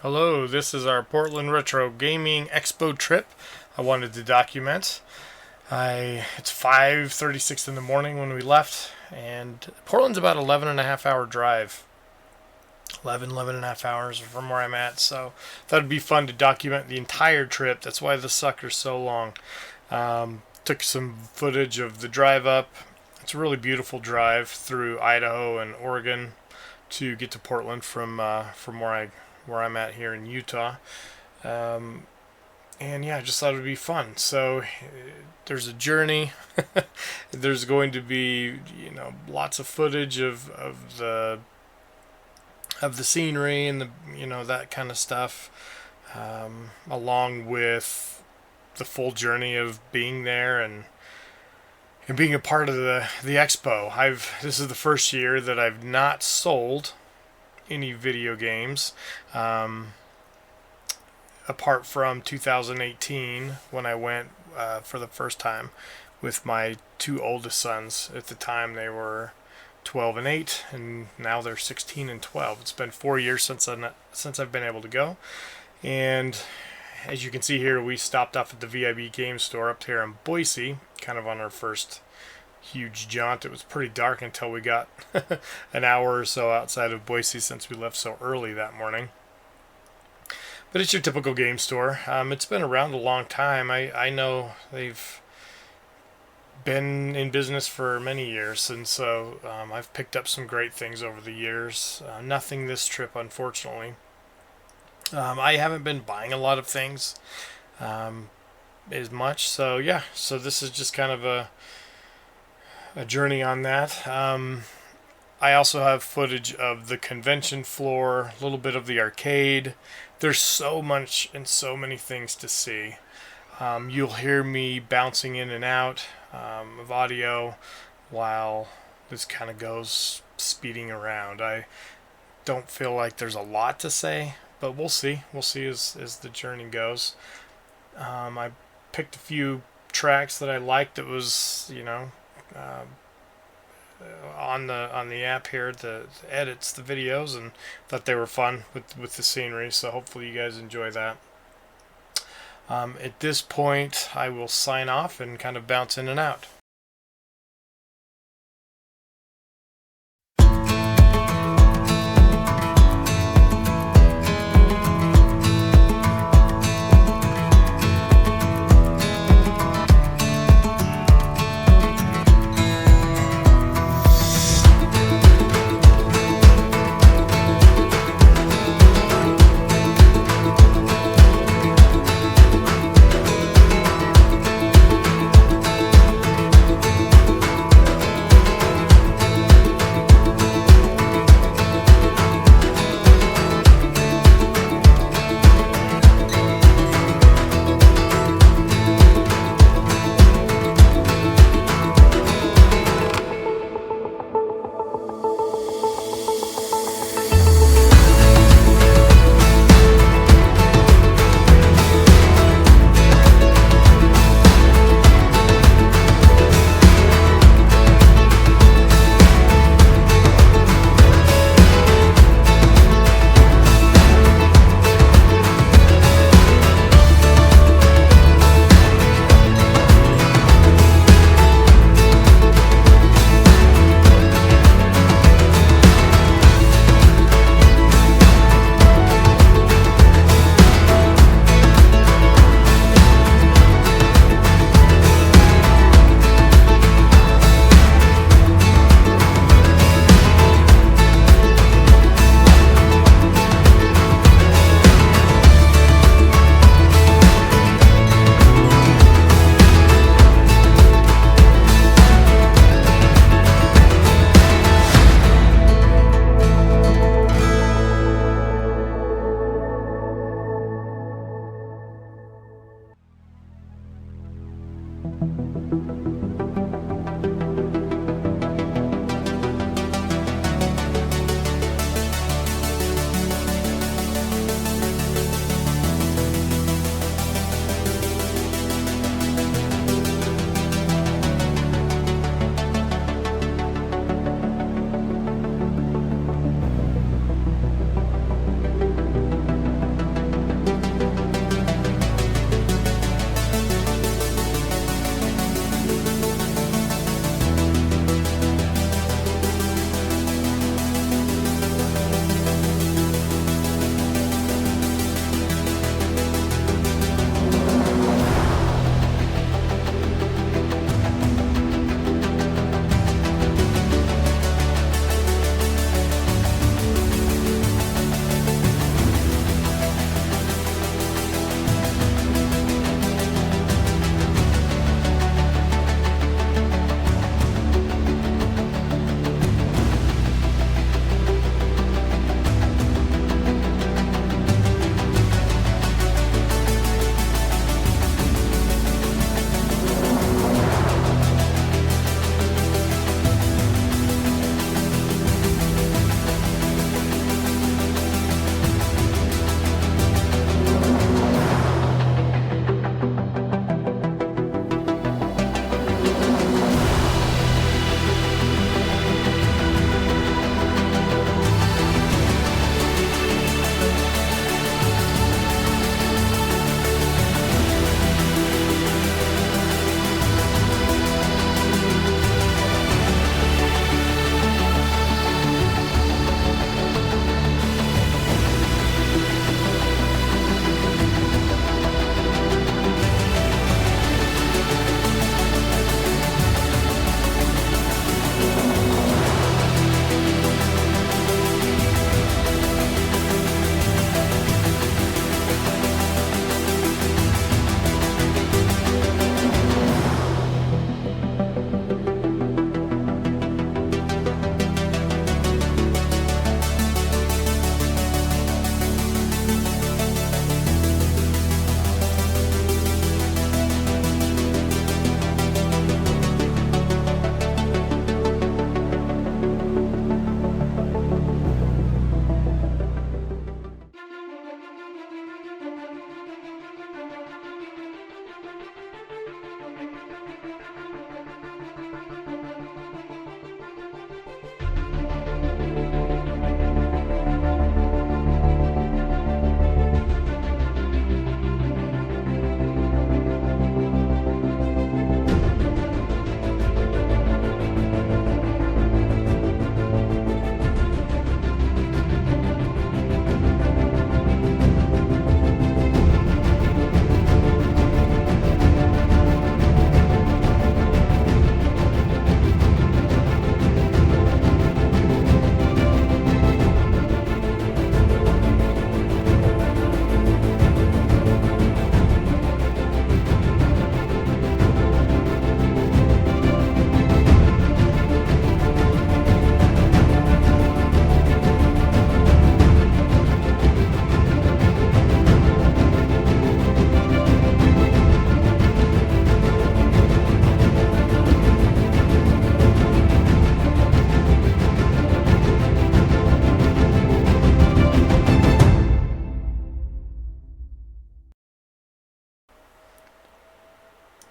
Hello, this is our Portland Retro Gaming Expo trip I wanted to document. It's 5:36 in the morning when we left, and Portland's about 11 and a half hour drive. 11 and a half hours from where I'm at, so that would be fun to document the entire trip. That's why the sucker's so long. Took some footage of the drive up. It's a really beautiful drive through Idaho and Oregon to get to Portland from where I'm at here in Utah. And yeah, I just thought it would be fun. So there's a journey. There's going to be, lots of footage of the scenery and that kind of stuff, along with the full journey of being there and being a part of the expo. This is the first year that I've not sold any video games, apart from 2018 when I went for the first time with my two oldest sons. At the time they were 12 and 8, and now they're 16 and 12. It's been 4 years since I've been able to go, and as you can see here, we stopped off at the VIB game store up here in Boise, kind of on our first huge jaunt. It was pretty dark until we got an hour or so outside of Boise since we left so early that morning. But it's your typical game store. It's been around a long time. I know they've been in business for many years, and so I've picked up some great things over the years. Nothing this trip, unfortunately. I haven't been buying a lot of things as much, so yeah. So this is just kind of a journey on that. I also have footage of the convention floor, a little bit of the arcade. There's so much and so many things to see. You'll hear me bouncing in and out of audio while this kind of goes speeding around. I don't feel like there's a lot to say, but we'll see. We'll see as the journey goes. I picked a few tracks that I liked that was, on the app here, the edits, the videos, and thought they were fun with the scenery, so hopefully you guys enjoy that. At this point, I will sign off and kind of bounce in and out.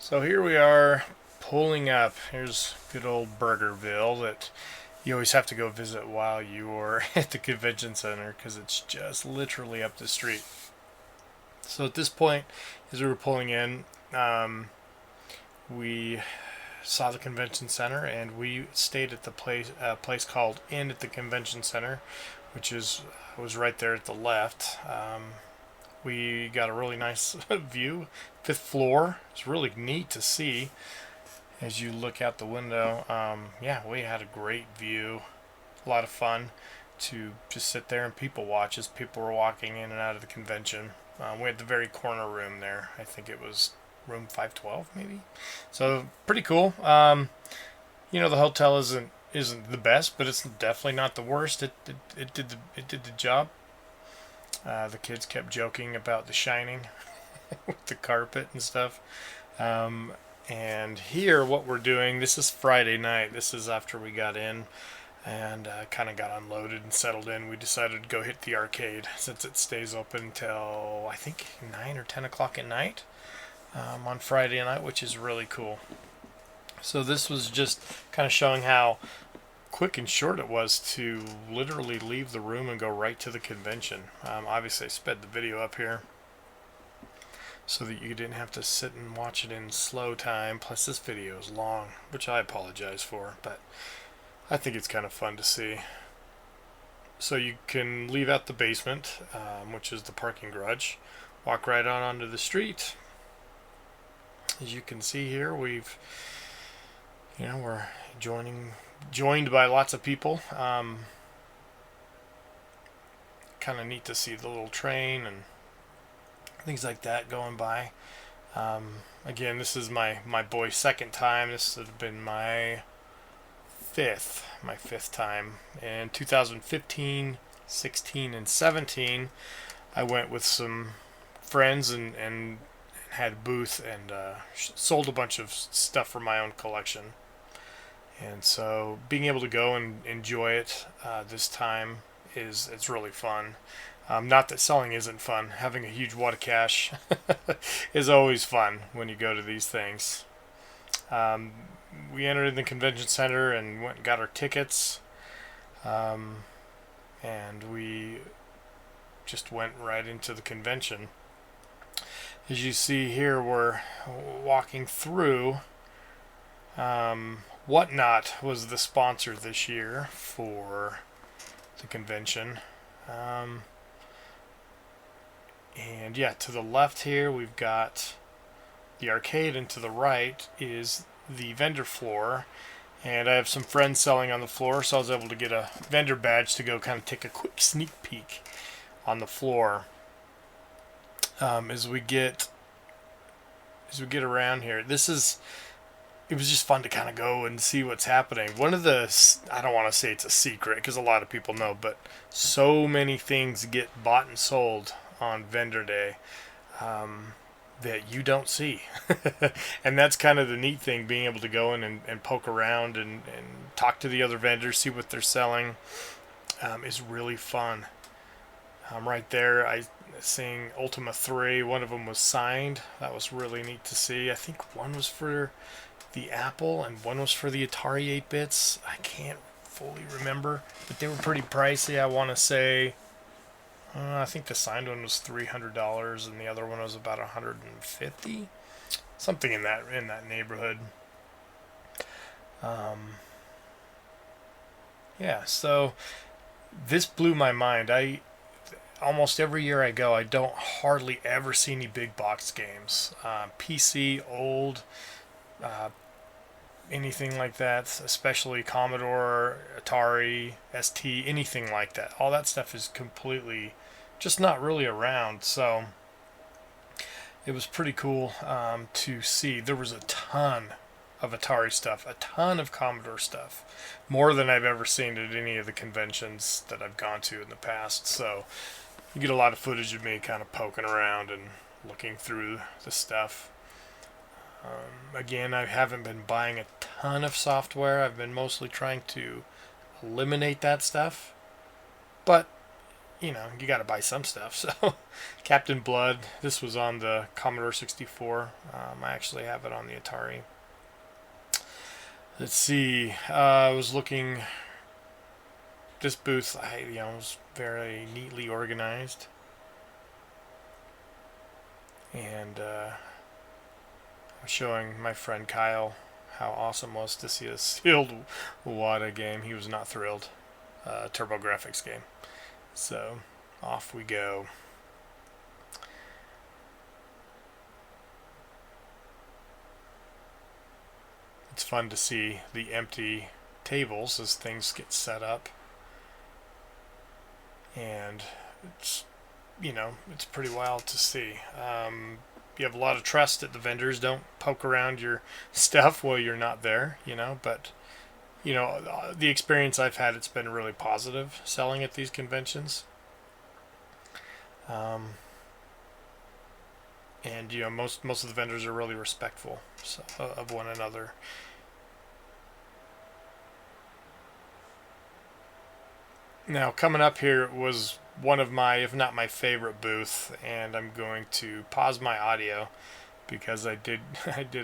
So here we are pulling up. Here's good old Burgerville that you always have to go visit while you're at the convention center because it's just literally up the street. So at this point, as we were pulling in, we saw the convention center and we stayed at the place called Inn at the Convention Center, which was right there at the left. We got a really nice view, 5th floor. It's really neat to see as you look out the window. Yeah, we had a great view. A lot of fun to just sit there and people watch as people were walking in and out of the convention. We had the very corner room there. I think it was room 512 maybe. So pretty cool. The hotel isn't the best, but it's definitely not the worst. It did the job. The kids kept joking about The Shining with the carpet and stuff. And here, what we're doing, this is Friday night. This is after we got in and kind of got unloaded and settled in. We decided to go hit the arcade since it stays open till I think 9 or 10 o'clock at night on Friday night, which is really cool. So this was just kind of showing how quick and short it was to literally leave the room and go right to the convention. Obviously I sped the video up here so that you didn't have to sit and watch it in slow time. Plus this video is long, which I apologize for, but I think it's kind of fun to see. So you can leave out the basement, which is the parking garage, walk right on onto the street. As you can see here, we're joined by lots of people. Kind of neat to see the little train and things like that going by. Again, this is my boy's second time. This would have been my fifth time. In 2015, 16, and 17, I went with some friends and had a booth and sold a bunch of stuff from my own collection. And so being able to go and enjoy it this time it's really fun. Not that selling isn't fun. Having a huge wad of cash is always fun when you go to these things. We entered in the convention center and went and got our tickets. And we just went right into the convention. As you see here, we're walking through. Whatnot was the sponsor this year for the convention. And yeah, to the left here we've got the arcade, and to the right is the vendor floor. And I have some friends selling on the floor, so I was able to get a vendor badge to go kind of take a quick sneak peek on the floor. As we get around here, it was just fun to kind of go and see what's happening. One of the, I don't want to say it's a secret because a lot of people know, but so many things get bought and sold on vendor day that you don't see. And that's kind of the neat thing, being able to go in and poke around and talk to the other vendors, see what they're selling, is really fun. Right there, I seeing Ultima 3, one of them was signed. That was really neat to see. I think one was for the Apple and one was for the Atari 8-bits. I can't fully remember, but they were pretty pricey. I want to say, I think the signed one was $300 and the other one was about $150, something in that neighborhood. Yeah, so this blew my mind. Almost every year I go, I don't hardly ever see any big box games. PC, old, anything like that, especially Commodore, Atari, ST, anything like that. All that stuff is completely just not really around. So it was pretty cool to see. There was a ton of Atari stuff, a ton of Commodore stuff, more than I've ever seen at any of the conventions that I've gone to in the past. So you get a lot of footage of me kind of poking around and looking through the stuff. Again, I haven't been buying a ton of software. I've been mostly trying to eliminate that stuff. But, you got to buy some stuff. So Captain Blood, this was on the Commodore 64. I actually have it on the Atari. Let's see. I was looking. This booth, was very neatly organized, and I was showing my friend Kyle how awesome it was to see a sealed WADA game. He was not thrilled. TurboGrafx game. So off we go. It's fun to see the empty tables as things get set up, and it's it's pretty wild to see. You have a lot of trust that the vendors don't poke around your stuff while you're not there, but the experience I've had, it's been really positive selling at these conventions. And most of the vendors are really respectful of one another. Now, coming up here was one of my, if not my favorite booth, and I'm going to pause my audio because I did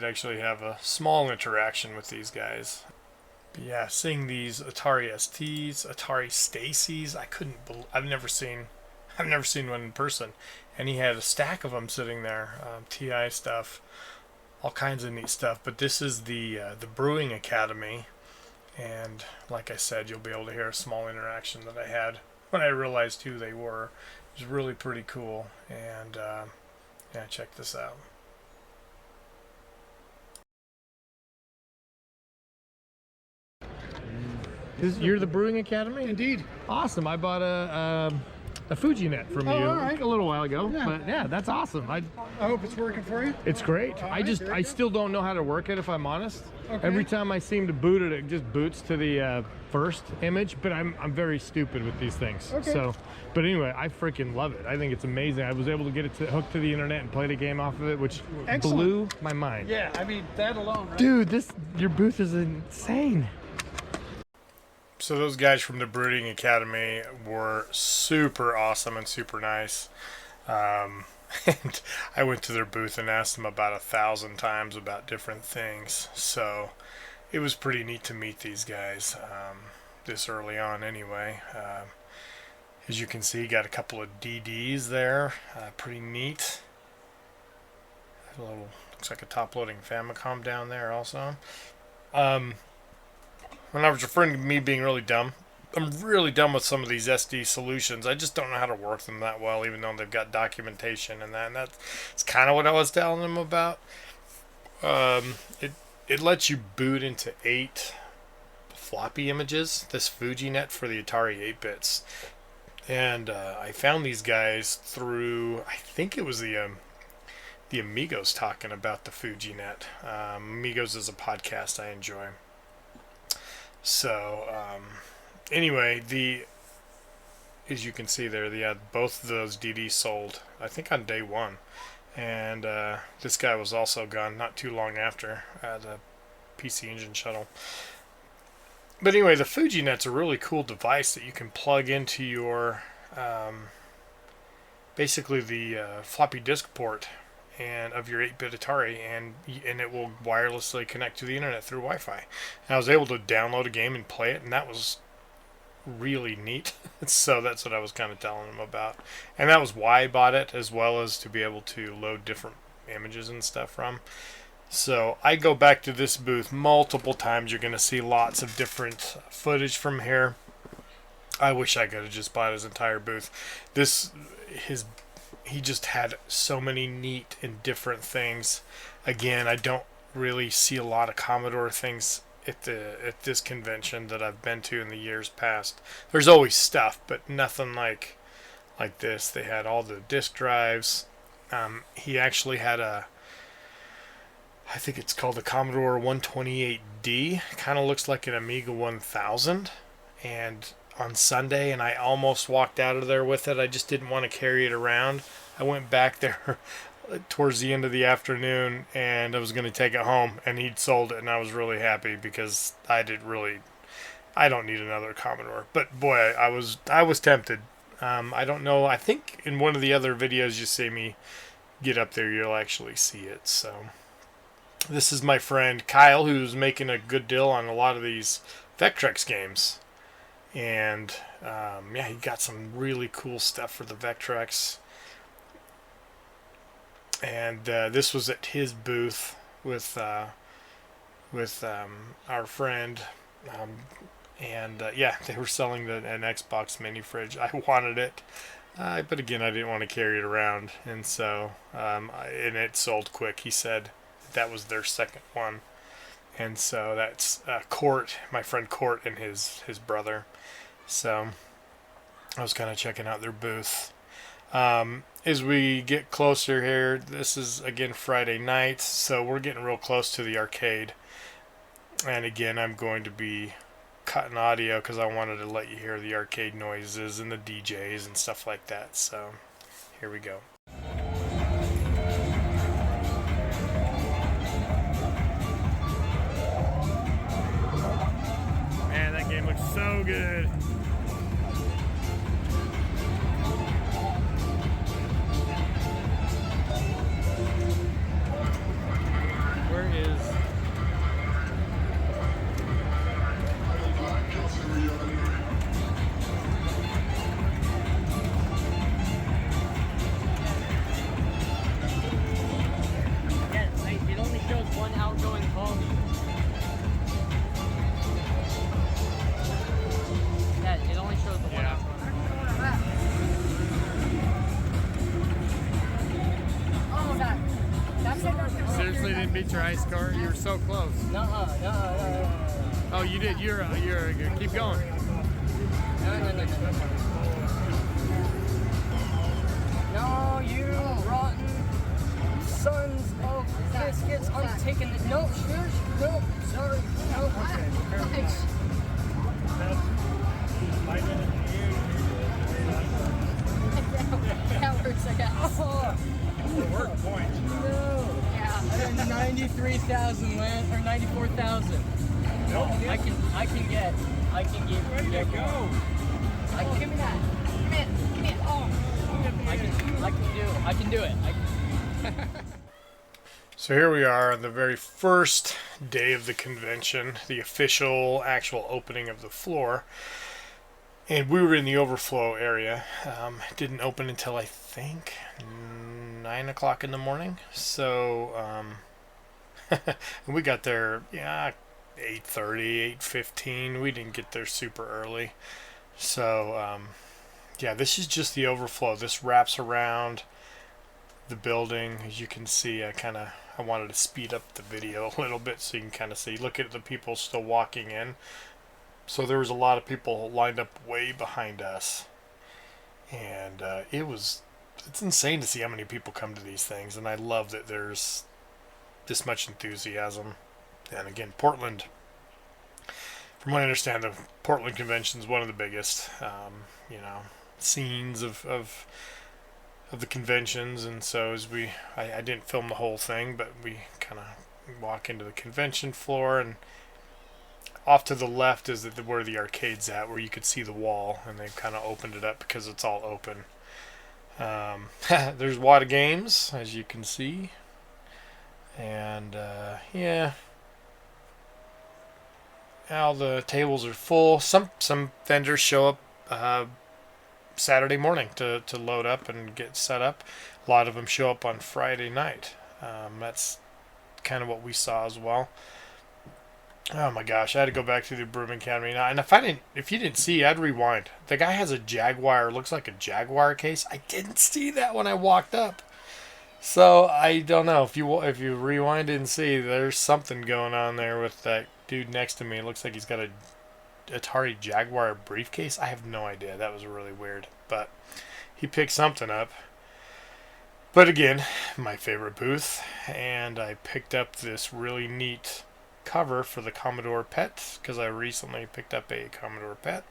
actually have a small interaction with these guys. But yeah, seeing these Atari STs, Atari Stacys, I've never seen one in person, and he had a stack of them sitting there, TI stuff, all kinds of neat stuff. But this is the Brewing Academy, and like I said, you'll be able to hear a small interaction that I had when I realized who they were. It was really pretty cool, and yeah, check this out. You're the Brewing Academy? Indeed. Awesome. I bought a FujiNet from you a little while ago. Yeah. But yeah, that's awesome. I hope it's working for you. It's great. I still don't know how to work it, if I'm honest. Okay. Every time I seem to boot it, it just boots to the first image, but I'm very stupid with these things. Okay. So, but anyway, I freaking love it. I think it's amazing. I was able to get it hooked to the internet and play the game off of it, which blew my mind. Yeah, I mean, that alone, right? Dude, your booth is insane. So those guys from the Brewing Academy were super awesome and super nice. And I went to their booth and asked them about 1,000 times about different things. So it was pretty neat to meet these guys this early on anyway. As you can see, got a couple of DDs there. Pretty neat. Looks like a top-loading Famicom down there also. When I was referring to me being really dumb, I'm really dumb with some of these SD solutions. I just don't know how to work them that well, even though they've got documentation and that. And that's kind of what I was telling them about. It lets you boot into 8 floppy images, this FujiNet for the Atari 8-bits. And I found these guys through, I think it was the Amigos talking about the FujiNet. Amigos is a podcast I enjoy. So, anyway, as you can see there, they had both of those DDs sold, I think on day 1. And this guy was also gone not too long after, the PC Engine Shuttle. But anyway, the FujiNet's a really cool device that you can plug into your, basically the floppy disk port and of your 8-bit Atari, and it will wirelessly connect to the internet through Wi-Fi. And I was able to download a game and play it, and that was really neat. So that's what I was kind of telling them about. And that was why I bought it, as well as to be able to load different images and stuff from. So I go back to this booth multiple times. You're going to see lots of different footage from here. I wish I could have just bought his entire booth. He just had so many neat and different things. Again, I don't really see a lot of Commodore things at this convention that I've been to in the years past. There's always stuff, but nothing like this. They had all the disk drives. He actually had I think it's called the Commodore 128D. Kind of looks like an Amiga 1000. And on Sunday, and I almost walked out of there with it. I just didn't want to carry it around. I went back there towards the end of the afternoon, and I was going to take it home, and he'd sold it, and I was really happy because I don't need another Commodore. But boy, I was tempted. I don't know. I think in one of the other videos you see me get up there, you'll actually see it. So this is my friend Kyle, who's making a good deal on a lot of these Vectrex games. And yeah, he got some really cool stuff for the Vectrex. And this was at his booth with our friend. Yeah, they were selling an Xbox mini fridge. I wanted it, but again, I didn't want to carry it around, and so and it sold quick. He said that was their second one, and so that's Court, my friend Court, and his brother. So I was kind of checking out their booth. As we get closer here, this is again Friday night, so we're getting real close to the arcade. And again, I'm going to be cutting audio because I wanted to let you hear the arcade noises and the DJs and stuff like that. So here we go. Man, that game looks so good. Where is... It only shows one outgoing call. Yeah, it only shows the one outgoing. Oh, that's Seriously, didn't beat your ice score? You were so close. No. Oh, you did. You're keep going. No. No, you rotten sons of biscuits. I'm taking the... No, sorry. No. That works, I guess. Work point. No. Yeah. 93,000 land, or 94,000. Nope. I can get. Ready to go. Give me that. Give me it. Oh. I can do it. So here we are on the very first day of the convention, the official actual opening of the floor. And we were in the overflow area. It didn't open until I think 9 o'clock in the morning. So and we got there, 8:30, 8:15. We didn't get there super early. So yeah, this is just the overflow. This wraps around the building. As you can see, I wanted to speed up the video a little bit so you can kind of see. Look at the people still walking in. So there was a lot of people lined up way behind us. And it's insane to see how many people come to these things. And I love that there's this much enthusiasm. And again, Portland, from what I understand, the Portland convention is one of the biggest, scenes of the conventions. And so I didn't film the whole thing, but we kind of walk into the convention floor, and off to the left is where the arcade's at, where you could see the wall, and they've kind of opened it up because it's all open. There's a lot of games, as you can see, and yeah. Now the tables are full. Some vendors show up Saturday morning to load up and get set up. A lot of them show up on Friday night. That's kind of what we saw as well. Oh my gosh, I had to go back to the Broom Academy now. And if you didn't see, I'd rewind. The guy has a Jaguar, looks like a Jaguar case. I didn't see that when I walked up. So I don't know if you rewind and see, there's something going on there with that dude next to me. It looks like he's got a Atari Jaguar briefcase. I have no idea. That was really weird, but he picked something up. But again, my favorite booth, and I picked up this really neat cover for the Commodore PET because I recently picked up a Commodore PET.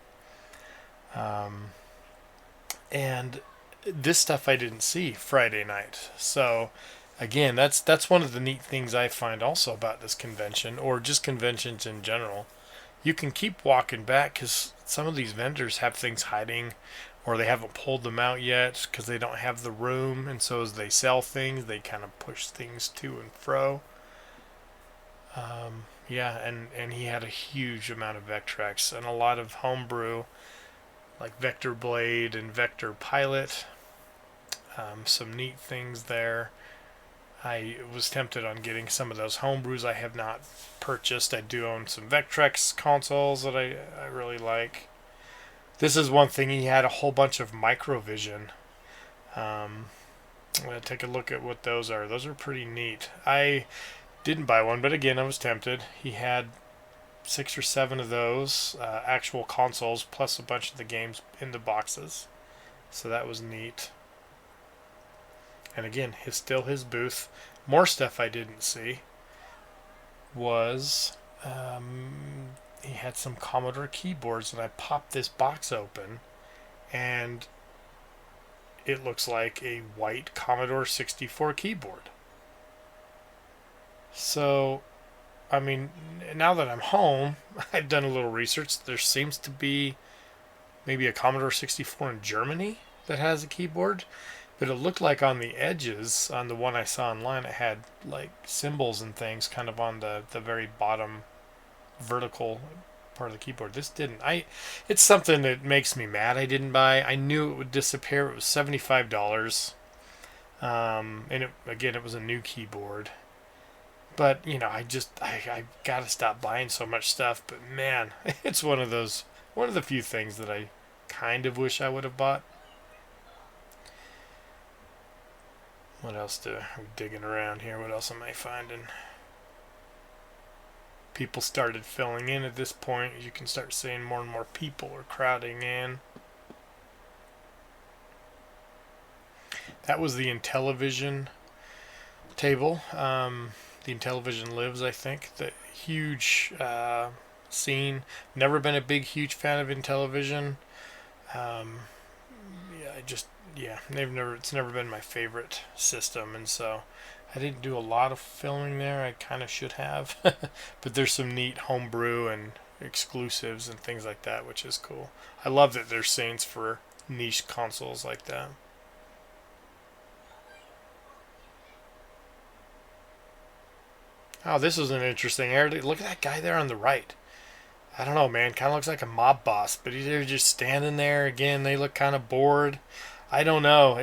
And this stuff I didn't see Friday night. So again, that's one of the neat things I find also about this convention, or just conventions in general. You can keep walking back because some of these vendors have things hiding, or they haven't pulled them out yet because they don't have the room, and so as they sell things, they kind of push things to and fro. Yeah, and he had a huge amount of Vectrex and a lot of homebrew, like Vector Blade and Vector Pilot. Some neat things there. I was tempted on getting some of those homebrews I have not purchased. I do own some Vectrex consoles that I really like. This is one thing, he had a whole bunch of Microvision. I'm going to take a look at what those are. Those are pretty neat. I didn't buy one, but again, I was tempted. He had 6 or 7 of those actual consoles, plus a bunch of the games in the boxes. So that was neat. And again, still his booth. More stuff I didn't see was he had some Commodore keyboards, and I popped this box open, and it looks like a white Commodore 64 keyboard. So, I mean, now that I'm home, I've done a little research. There seems to be maybe a Commodore 64 in Germany that has a keyboard. But it looked like on the edges, on the one I saw online, it had like symbols and things kind of on the very bottom vertical part of the keyboard. This didn't. It's something that makes me mad I didn't buy. I knew it would disappear. It was $75. And it was a new keyboard. But, I got to stop buying so much stuff. But man, it's one of the few things that I kind of wish I would have bought. What else I'm digging around here? What else am I finding? People started filling in at this point. You can start seeing more and more people are crowding in. That was the Intellivision table. The Intellivision Lives, I think. The huge scene. Never been a huge fan of Intellivision. It's never been my favorite system, and so I didn't do a lot of filming there. I kind of should have, but there's some neat homebrew and exclusives and things like that, which is cool. I love that there's scenes for niche consoles like that. Oh, this is an interesting area. Look at that guy there on the right. I don't know, man. Kind of looks like a mob boss, but they're just standing there. Again, they look kind of bored. I don't know.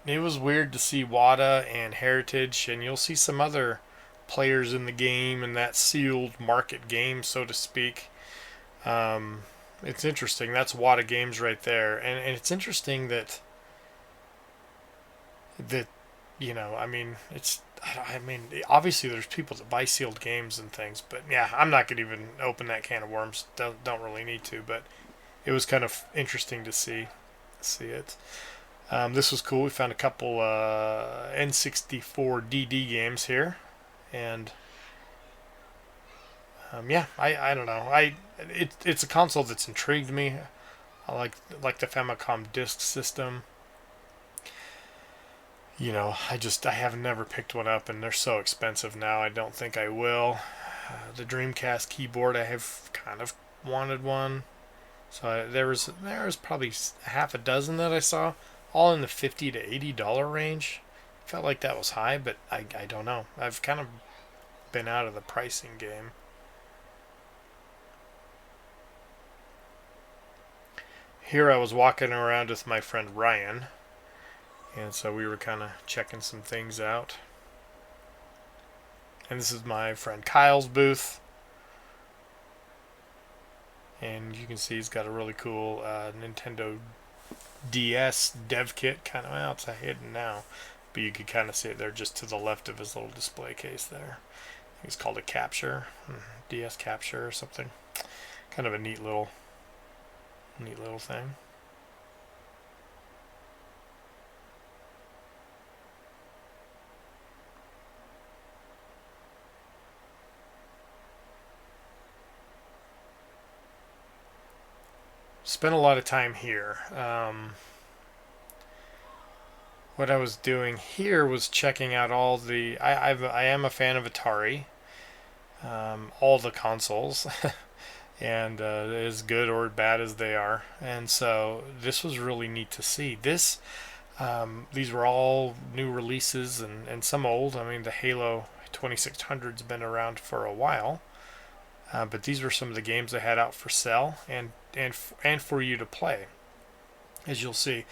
It was weird to see Wada and Heritage, and you'll see some other players in the game in that sealed market game, so to speak. It's interesting. That's Wada Games right there, and it's interesting that obviously there's people that buy sealed games and things, but yeah, I'm not gonna even open that can of worms. Don't really need to, but it was kind of interesting to see it. This was cool. We found a couple N64 DD games here, and I don't know. It's a console that's intrigued me. I like the Famicom disk system. I have never picked one up, and they're so expensive now. I don't think I will. The Dreamcast keyboard, I have kind of wanted one. So there was probably half a dozen that I saw, all in the $50 to $80 range. Felt like that was high, but I don't know. I've kind of been out of the pricing game. Here I was walking around with my friend Ryan, and so we were kind of checking some things out. And this is my friend Kyle's booth. And you can see he's got a really cool Nintendo DS dev kit. It's hidden now, but you could kind of see it there just to the left of his little display case there. I think it's called a Capture, DS Capture or something. Kind of a neat little thing. Spent a lot of time here. What I was doing here was checking out all the. I am a fan of Atari. All the consoles. and as good or bad as they are. And so this was really neat to see. These were all new releases and some old. I mean, the Halo 2600's been around for a while, but these were some of the games they had out for sale and for you to play. As you'll see,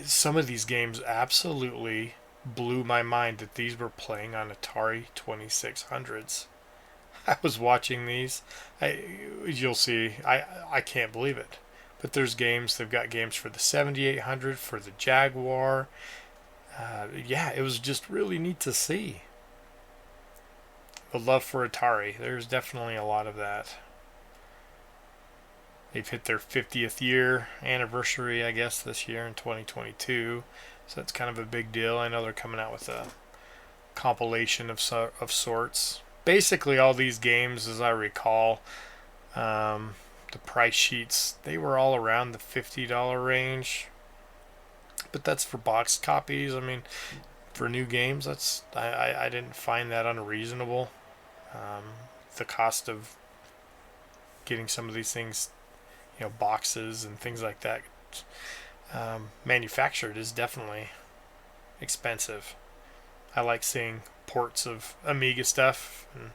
some of these games absolutely blew my mind that these were playing on Atari 2600s. I was watching these. You'll see. I can't believe it. But there's games. They've got games for the 7800, for the Jaguar. Yeah, it was just really neat to see. The love for Atari. There's definitely a lot of that. They've hit their 50th year anniversary, I guess, this year in 2022. So that's kind of a big deal. I know they're coming out with a compilation of sorts. Basically, all these games, as I recall, the price sheets, they were all around the $50 range. But that's for boxed copies. I mean, for new games, I didn't find that unreasonable. The cost of getting some of these things, boxes and things like that, manufactured is definitely expensive. I like seeing ports of Amiga stuff and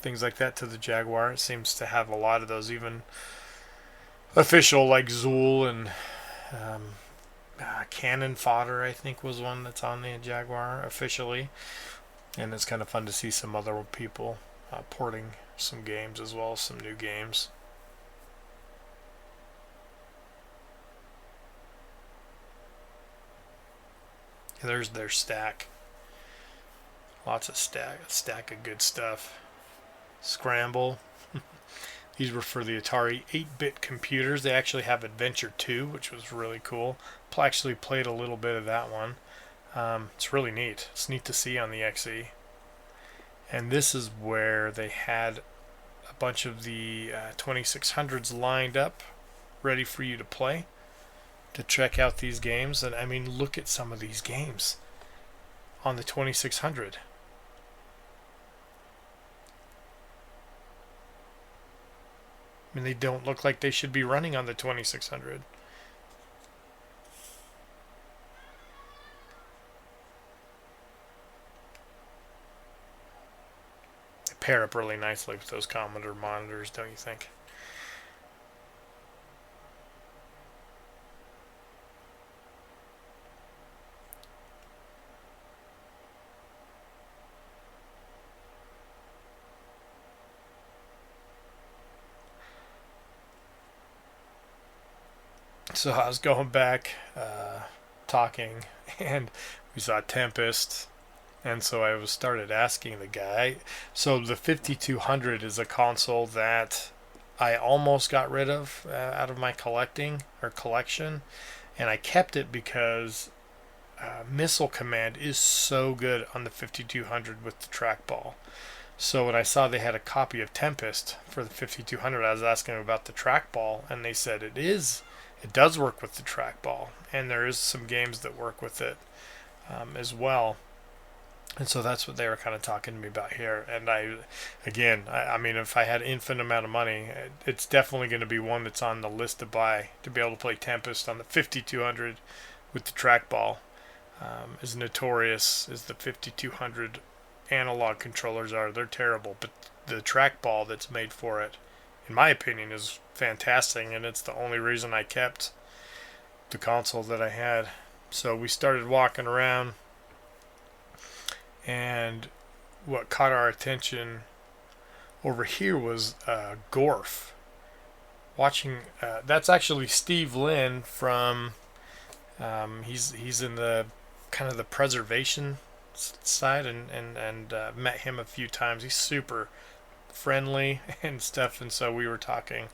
things like that to the Jaguar. It seems to have a lot of those, even official, like Zool and Cannon Fodder, I think, was one that's on the Jaguar officially. And it's kind of fun to see some other people porting some games as well as some new games. And there's their stack. Lots of stack of good stuff. Scramble. These were for the Atari 8-bit computers. They actually have Adventure 2, which was really cool. I actually played a little bit of that one. It's really neat. It's neat to see on the XE. And this is where they had a bunch of the 2600s lined up, ready for you to play, to check out these games. And I mean, look at some of these games on the 2600. I mean, they don't look like they should be running on the 2600. They pair up really nicely with those Commodore monitors, don't you think? So I was going back, talking, and we saw Tempest, and so I started asking the guy. So the 5200 is a console that I almost got rid of out of my collection, and I kept it because Missile Command is so good on the 5200 with the trackball. So when I saw they had a copy of Tempest for the 5200, I was asking them about the trackball, and they said it does work with the trackball, and there is some games that work with it as well. And so that's what they were kind of talking to me about here. And I mean, if I had infinite amount of money, it's definitely going to be one that's on the list to buy, to be able to play Tempest on the 5200 with the trackball. As notorious as the 5200 analog controllers are, they're terrible. But the trackball that's made for it, in my opinion, is fantastic, and it's the only reason I kept the console that I had. So we started walking around, and what caught our attention over here was Gorf. Watching, that's actually Steve Lynn from, he's in the kind of the preservation side, and met him a few times. He's super friendly and stuff, and so we were talking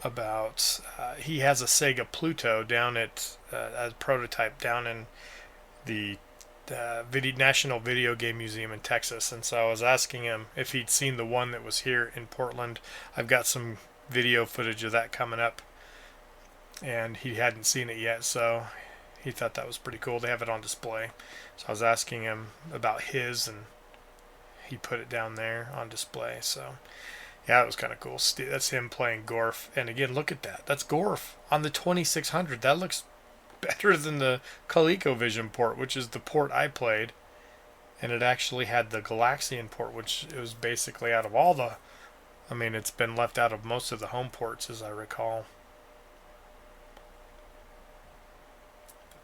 about he has a Sega Pluto down at a prototype down in the National Video Game Museum in Texas. And so I was asking him if he'd seen the one that was here in Portland. I've got some video footage of that coming up, and he hadn't seen it yet, so he thought that was pretty cool. They have it on display. So I was asking him about his, and he put it down there on display. So Yeah, it was kind of cool. That's him playing Gorf. And again, look at that. That's Gorf on the 2600. That looks better than the ColecoVision port, which is the port I played. And it actually had the Galaxian port, which it was basically out of all the... I mean, it's been left out of most of the home ports, as I recall.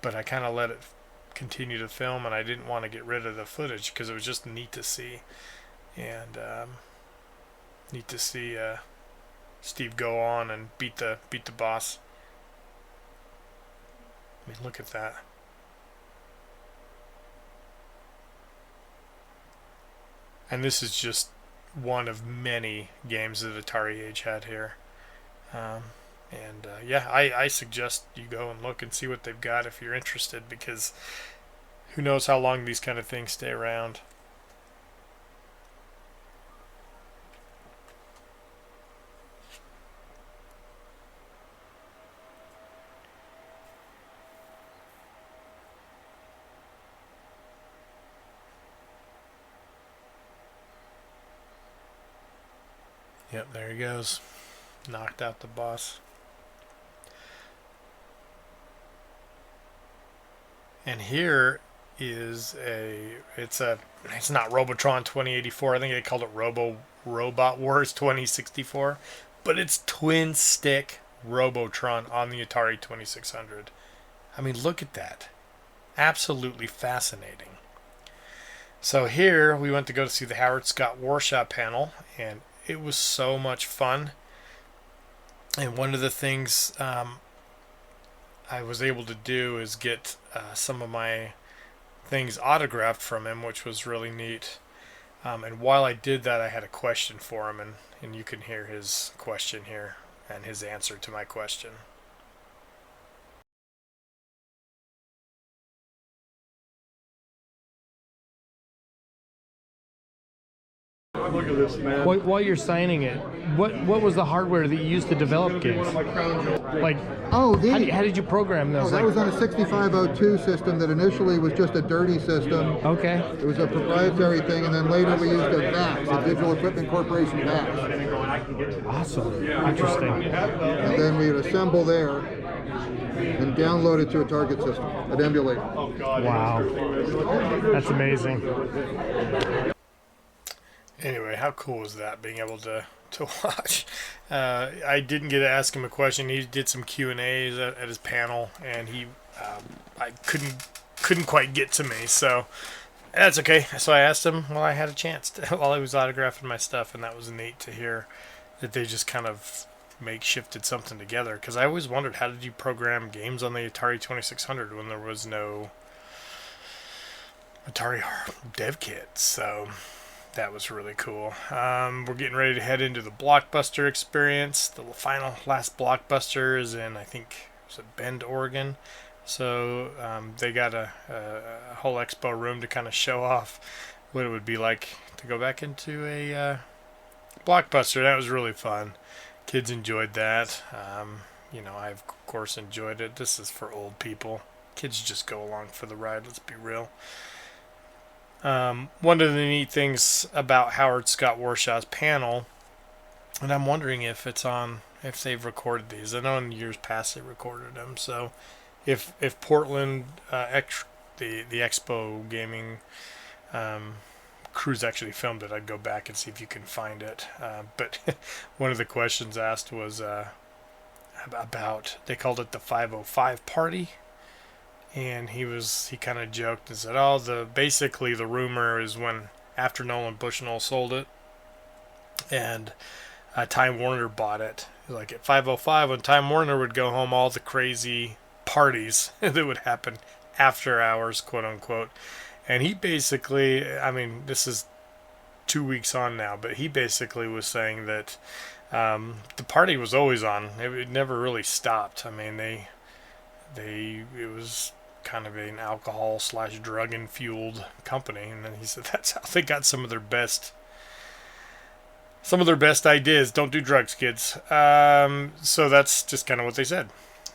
But I kind of let it continue to film, and I didn't want to get rid of the footage because it was just neat to see. And neat to see Steve go on and beat the boss. I mean, look at that. And this is just one of many games that Atari Age had here. Yeah, I suggest you go and look and see what they've got if you're interested, because who knows how long these kind of things stay around. Yep, there he goes. Knocked out the boss. And here is it's not Robotron 2084. I think they called it Robot Wars 2064, but it's twin stick Robotron on the Atari 2600. I mean, look at that. Absolutely fascinating. So here we went to go to see the Howard Scott Warshaw panel, and it was so much fun. And one of the things I was able to do is get some of my things autographed from him, which was really neat. And while I did that, I had a question for him, and you can hear his question here and his answer to my question. Look at this, man. While you're signing it, what was the hardware that you used to develop games? Like, Oh, how did you program those? that was on a 6502 system that initially was just a dirty system. Okay. It was a proprietary thing, and then later we used a VAX, a Digital Equipment Corporation VAX. Awesome. Interesting. And then we would assemble there and download it to a target system, an emulator. Wow. That's amazing. Anyway, how cool was that, being able to watch? I didn't get to ask him a question. He did some Q&As at his panel, and I couldn't quite get to me, so that's okay. So I asked him while I had a chance, while he was autographing my stuff, and that was neat to hear that they just kind of makeshifted something together, because I always wondered, how did you program games on the Atari 2600 when there was no Atari dev kit? So that was really cool. We're getting ready to head into the Blockbuster experience. The last Blockbuster is in, I think, was it Bend, Oregon? So they got a whole expo room to kind of show off what it would be like to go back into a Blockbuster. That was really fun. Kids enjoyed that. I of course enjoyed it. This is for old people. Kids just go along for the ride, let's be real. One of the neat things about Howard Scott Warshaw's panel, and I'm wondering if they've recorded these. I know in years past they recorded them. So if Portland the Expo gaming crews actually filmed it, I'd go back and see if you can find it. But one of the questions asked was about, they called it the 505 party. And he kind of joked and said, basically the rumor is when, after Nolan Bushnell sold it, and Time Warner bought it, like at 505, when Time Warner would go home, all the crazy parties that would happen after hours, quote unquote. And he basically, I mean, this is 2 weeks on now, but he basically was saying that the party was always on. It never really stopped. I mean, it was kind of an alcohol / drug fueled company, and then he said that's how they got some of their best ideas. Don't do drugs, kids. So that's just kind of what they said.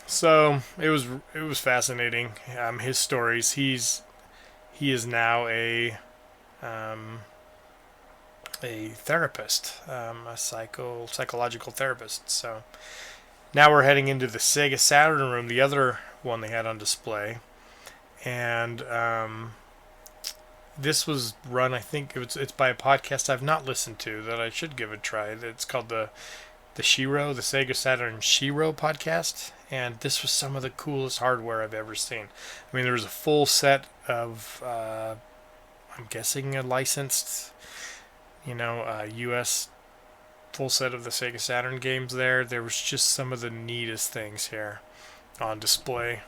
So it was fascinating. His stories. He is now a a therapist, a psychological therapist. So now we're heading into the Sega Saturn room, the other one they had on display, and this was run. I think it's by a podcast I've not listened to that I should give a try. It's called the Sega Saturn Shiro podcast, and this was some of the coolest hardware I've ever seen. I mean, there was a full set of, I'm guessing a licensed, U.S. full set of the Sega Saturn games there. There was just some of the neatest things here on display.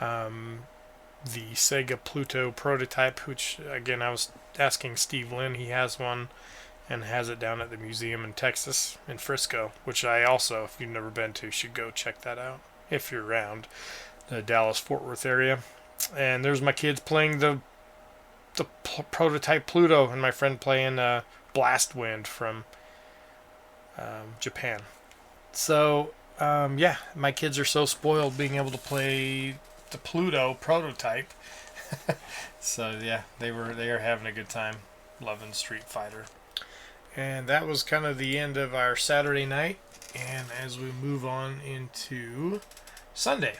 The Sega Pluto prototype, which, again, I was asking Steve Lynn, he has one and has it down at the museum in Texas, in Frisco, which I also, if you've never been to, should go check that out if you're around the Dallas-Fort Worth area. And there's my kids playing the prototype Pluto, and my friend playing Blast Wind from Japan. So, my kids are so spoiled being able to play the Pluto prototype. So, yeah, they are having a good time loving Street Fighter. And that was kind of the end of our Saturday night. And as we move on into Sunday,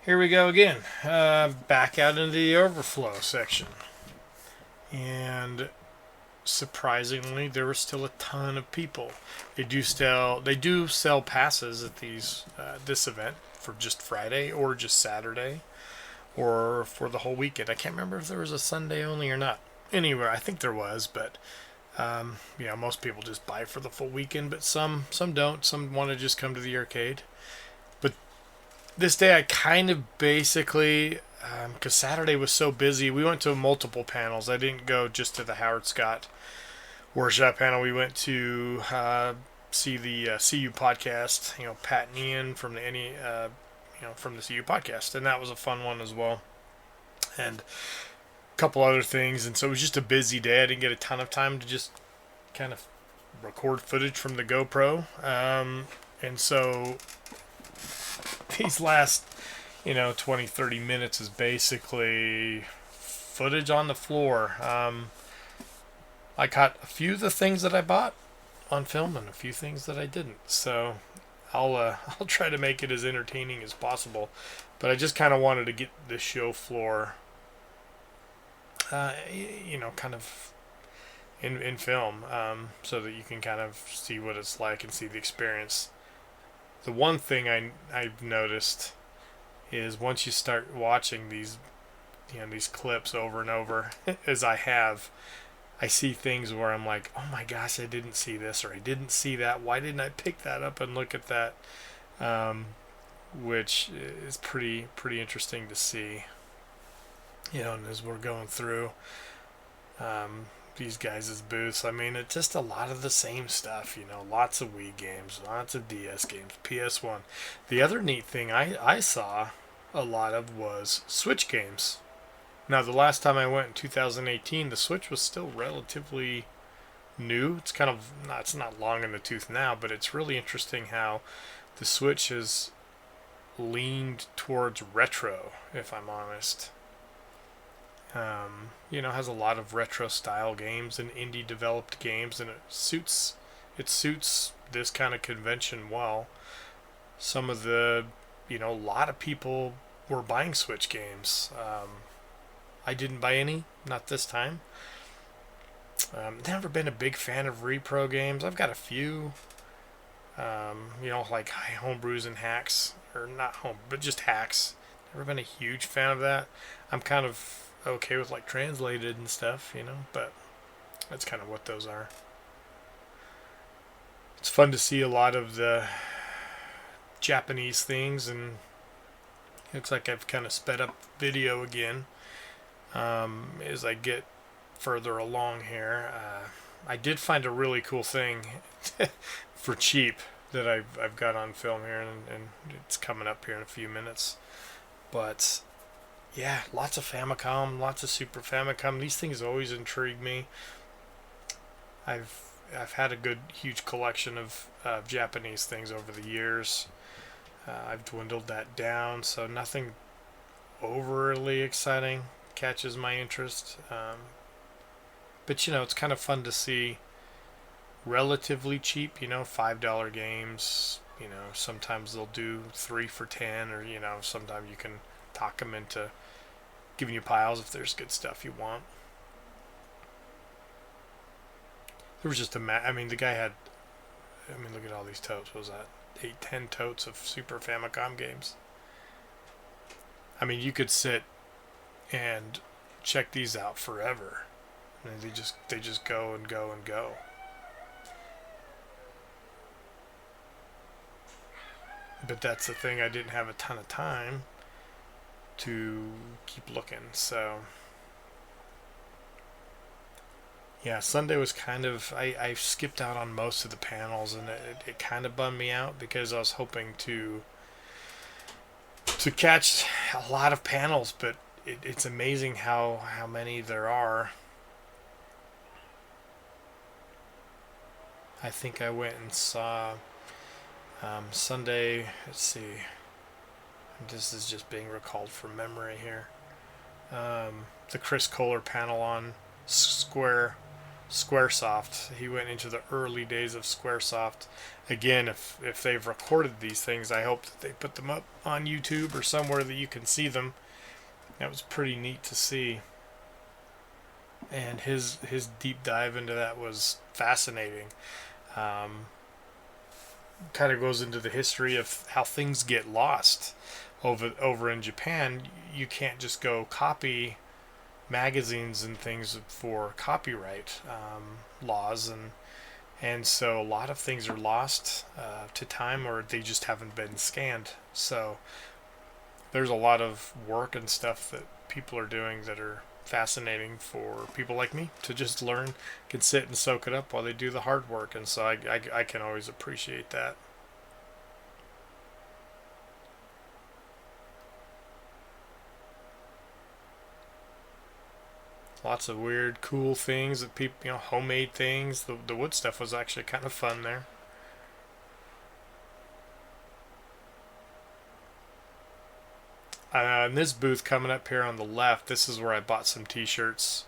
here we go again. Back out into the overflow section. And surprisingly, there were still a ton of people. They do sell passes at this event for just Friday or just Saturday or for the whole weekend. I can't remember if there was a Sunday only or not. Anyway, I think there was, but most people just buy for the full weekend, but some don't. Some want to just come to the arcade. But this day I kind of basically, because Saturday was so busy, we went to multiple panels. I didn't go just to the Howard Scott workshop panel. We went to see the CU podcast, Pat and Ian from the from the CU podcast, and that was a fun one as well. And couple other things, and so it was just a busy day. I didn't get a ton of time to just kind of record footage from the GoPro, and so these last 20-30 minutes is basically footage on the floor. I caught a few of the things that I bought on film and a few things that I didn't, so I'll try to make it as entertaining as possible, but I just kind of wanted to get the show floor kind of in film, so that you can kind of see what it's like and see the experience. The one thing I've noticed is once you start watching these clips over and over, as I see things where I'm like, oh my gosh, I didn't see this, or I didn't see that. Why didn't I pick that up and look at that? Which is pretty interesting to see. And as we're going through these guys' booths, I mean, it's just a lot of the same stuff, lots of Wii games, lots of DS games, PS1. The other neat thing I saw a lot of was Switch games. Now, the last time I went in 2018, the Switch was still relatively new. It's it's not long in the tooth now, but it's really interesting how the Switch has leaned towards retro, if I'm honest. Has a lot of retro style games and indie developed games, and it suits this kind of convention well. Some of the, a lot of people were buying Switch games. I didn't buy any, not this time. Never been a big fan of repro games. I've got a few, like homebrews and hacks, or not home, but just hacks. Never been a huge fan of that. I'm kind of okay with like translated and stuff, but that's kind of what those are. It's fun to see a lot of the Japanese things, and it looks like I've kind of sped up video again as I get further along here. I did find a really cool thing for cheap that I've got on film here, and it's coming up here in a few minutes. But yeah, lots of Famicom, lots of Super Famicom. These things always intrigue me. I've had a good, huge collection of Japanese things over the years. I've dwindled that down, so nothing overly exciting catches my interest. But it's kind of fun to see relatively cheap, $5 games. Sometimes they'll do 3 for 10, or sometimes you can talk them into giving you piles if there's good stuff you want. There was just the guy had, look at all these totes. What was that 8-10 totes of Super Famicom games? You could sit and check these out forever. They just go and go and go. But that's the thing, I didn't have a ton of time to keep looking, so yeah, Sunday was kind of, I skipped out on most of the panels, and it kind of bummed me out because I was hoping to catch a lot of panels, but it's amazing how many there are. I think I went and saw Sunday, let's see, this is just being recalled from memory here, the Chris Kohler panel on Squaresoft. He went into the early days of Squaresoft. Again, if they've recorded these things, I hope that they put them up on YouTube or somewhere that you can see them. That was pretty neat to see, and his deep dive into that was fascinating. Kind of goes into the history of how things get lost over in Japan. You can't just go copy magazines and things for copyright laws, and so a lot of things are lost to time, or they just haven't been scanned. So there's a lot of work and stuff that people are doing that are fascinating for people like me to just learn, can sit and soak it up while they do the hard work, and so I can always appreciate that. Lots of weird, cool things that people, homemade things. The wood stuff was actually kind of fun there. In this booth coming up here on the left, this is where I bought some t-shirts.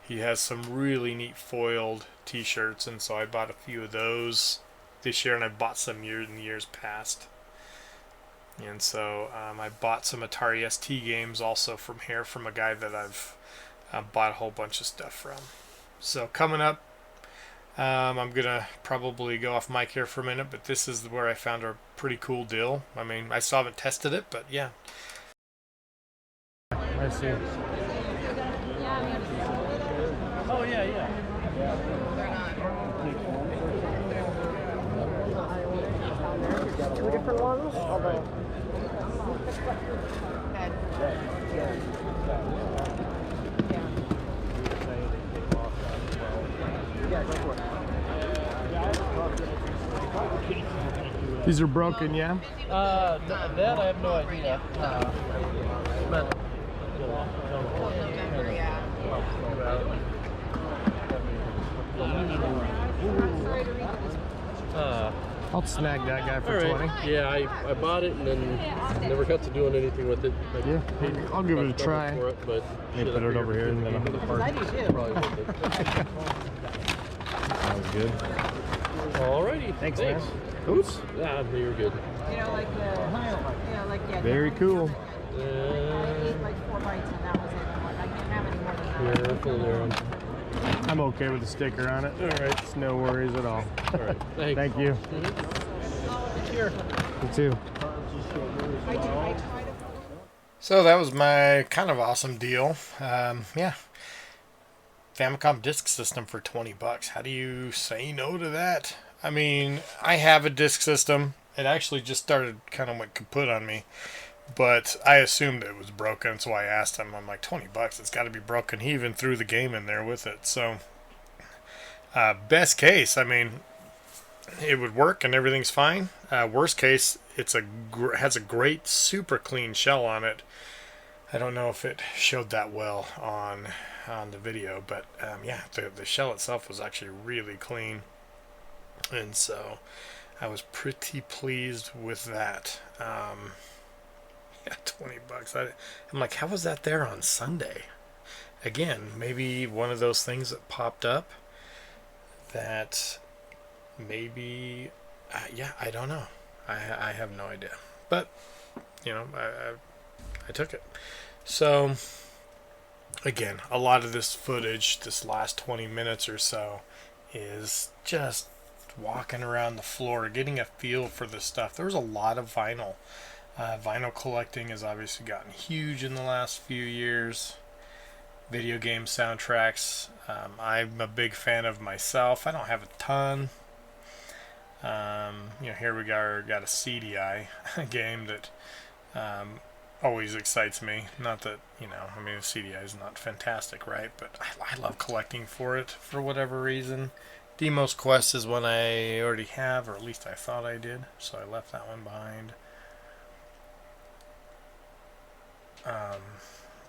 He has some really neat foiled t-shirts, and so I bought a few of those this year, and I bought some in years past. And so I bought some Atari ST games also from here, from a guy that I've bought a whole bunch of stuff from. So coming up, I'm gonna probably go off mic here for a minute, but this is where I found a pretty cool deal. I still haven't tested it, but yeah. I see. Oh yeah. Two different ones, although. These are broken, yeah? That I have no idea. But I'll snag that guy for All right. 20. Yeah, I bought it and then never got to doing anything with it. Yeah, I'll give it a try. For it, but Maybe put it over here and then I do too. Sounds good. Alrighty. Thanks. Oops. Yeah, you're good. Very cool. I ate like 4 bites and that was it. I'm like, I can't have any more than that. Careful there. I'm okay with the sticker on it. All right. It's no worries at all. All right. Thanks. Thank you. Here. You too. I tried to. So that was my kind of awesome deal. Yeah. Famicom disk system for $20. How do you say no to that? I have a disk system. It actually just started kind of went kaput on me, but I assumed it was broken, so I asked him. I'm like, $20, it's got to be broken. He even threw the game in there with it. So, best case, it would work and everything's fine. Worst case, has a great, super clean shell on it. I don't know if it showed that well on the video, but yeah, the shell itself was actually really clean, and so I was pretty pleased with that. Yeah, $20. I'm like, how was that there on Sunday? again, maybe one of those things that popped up that maybe, yeah, I don't know. I have no idea. But, I took it. So, again, a lot of this footage, this last 20 minutes or so, is just walking around the floor, getting a feel for this stuff. There was a lot of vinyl. Vinyl collecting has obviously gotten huge in the last few years. Video game soundtracks, I'm a big fan of myself. I don't have a ton. Here we got a CDI game that always excites me. Not that, a CDI is not fantastic, right? But I love collecting for it for whatever reason. Demo's Quest is one I already have, or at least I thought I did, so I left that one behind.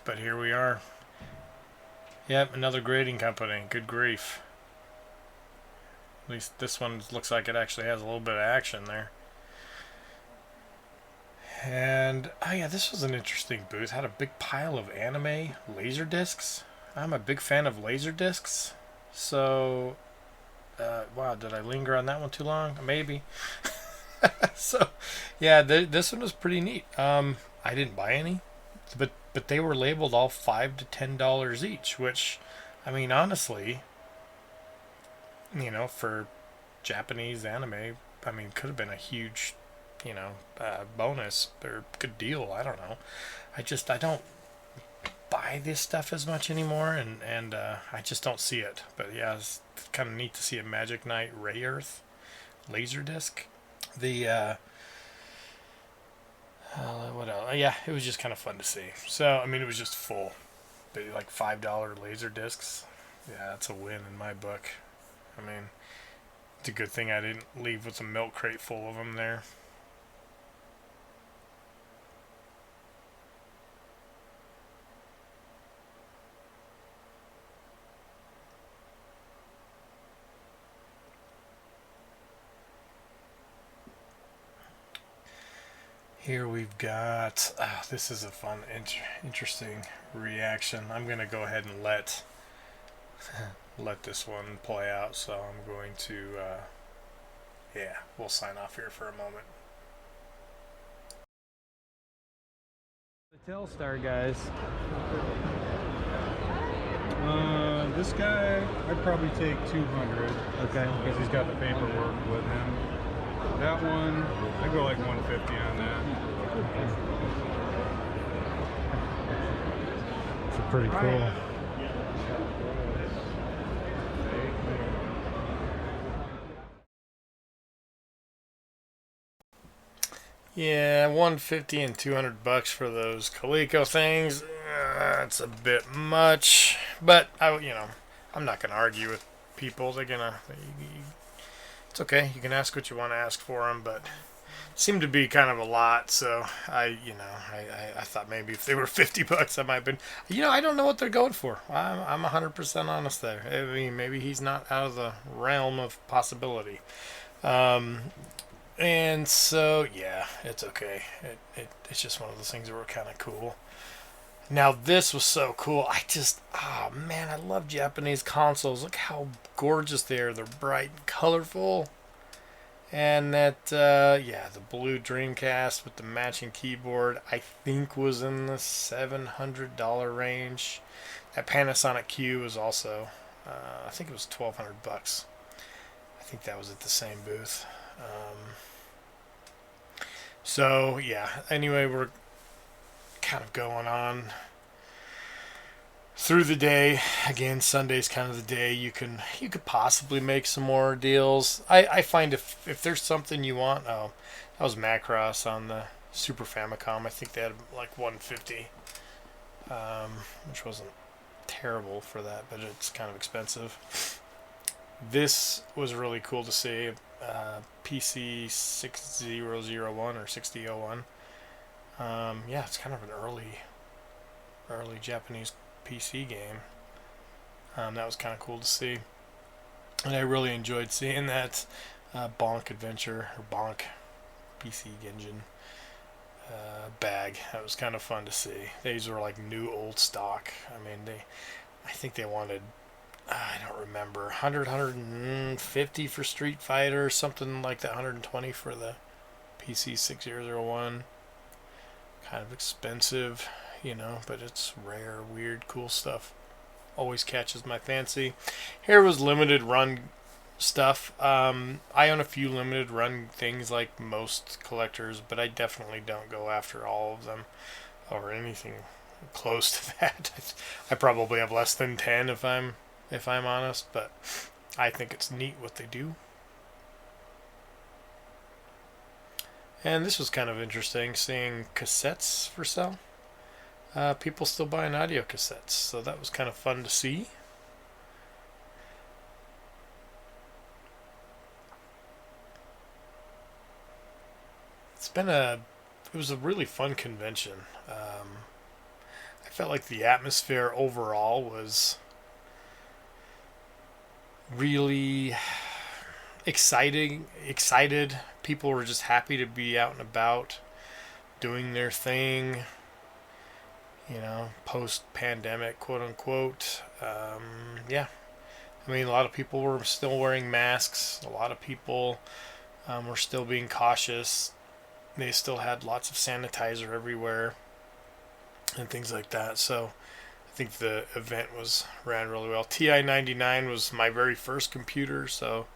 But here we are. Yep, another grading company. Good grief. At least this one looks like it actually has a little bit of action there. And, oh yeah, this was an interesting booth. Had a big pile of anime laser discs. I'm a big fan of laser discs. So, wow, did I linger on that one too long? Maybe. So, yeah, this one was pretty neat. I didn't buy any, but they were labeled all $5 to $10 each, which, I mean, honestly, for Japanese anime, I mean, could have been a huge, bonus or good deal. I don't know. I don't buy this stuff as much anymore, and I just don't see it. But yeah, it's kind of neat to see a Magic Knight Ray Earth Laserdisc. The what else? Yeah, it was just kind of fun to see. So I mean, it was just full. Like $5 laser discs. Yeah, that's a win in my book. I mean, it's a good thing I didn't leave with a milk crate full of them there. Here we've got, this is a fun, interesting reaction. I'm going to go ahead and let this one play out. So I'm going to, yeah, we'll sign off here for a moment. The Telstar guys. This guy, I'd probably take 200. Okay. Because he's got the paperwork with him. That one, I go like 150 on that. It's pretty cool. Yeah, 150 and $200 for those Coleco things. That's a bit much, but I'm not gonna argue with people. They're gonna. It's okay. You can ask what you want to ask for them, but it seemed to be kind of a lot. So I thought maybe if they were $50, I might have been. I don't know what they're going for. I'm 100% honest there. I mean, maybe he's not out of the realm of possibility. And so, yeah, it's okay. It's just one of those things that were kind of cool. Now, this was so cool. Oh man, I love Japanese consoles. Look how gorgeous they are. They're bright and colorful. And that, yeah, the blue Dreamcast with the matching keyboard, I think was in the $700 range. That Panasonic Q was also, I think it was $1,200. I think that was at the same booth. So yeah, anyway, we're kind of going on through the day. Again, Sunday's kind of the day you could possibly make some more deals. I find if there's something you want, that was Macross on the Super Famicom. I think they had like 150, which wasn't terrible for that, but it's kind of expensive. This was really cool to see. PC 6001 or 6001. Yeah, it's kind of an early Japanese PC game. That was kind of cool to see, and I really enjoyed seeing that Bonk Adventure or Bonk PC Engine bag. That was kind of fun to see. These were like new old stock. I mean, I think they wanted, I don't remember, 100, 150 for Street Fighter, something like that, 120 for the PC 6001. Kind of expensive, you know, but it's rare, weird, cool stuff. Always catches my fancy. Here was limited run stuff. I own a few limited run things like most collectors, but I definitely don't go after all of them or anything close to that. I probably have less than 10 if I'm honest, but I think it's neat what they do. And this was kind of interesting, seeing cassettes for sale. People still buying audio cassettes, so that was kind of fun to see. It was a really fun convention. I felt like the atmosphere overall was really excited. People were just happy to be out and about doing their thing, you know, post-pandemic, quote unquote. Yeah, I mean, a lot of people were still wearing masks. A lot of people were still being cautious. They still had lots of sanitizer everywhere and things like that. So I think the event ran really well. TI-99 was my very first computer, so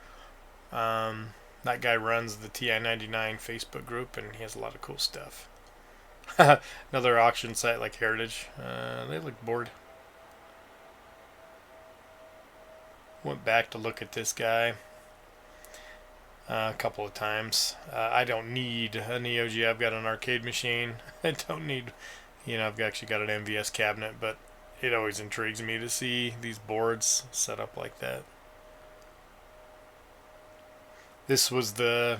that guy runs the TI-99 Facebook group, and he has a lot of cool stuff. Another auction site like Heritage. They look bored. Went back to look at this guy a couple of times. I don't need a Neo Geo. I've got an arcade machine. I don't need, I've actually got an MVS cabinet, but it always intrigues me to see these boards set up like that. This was the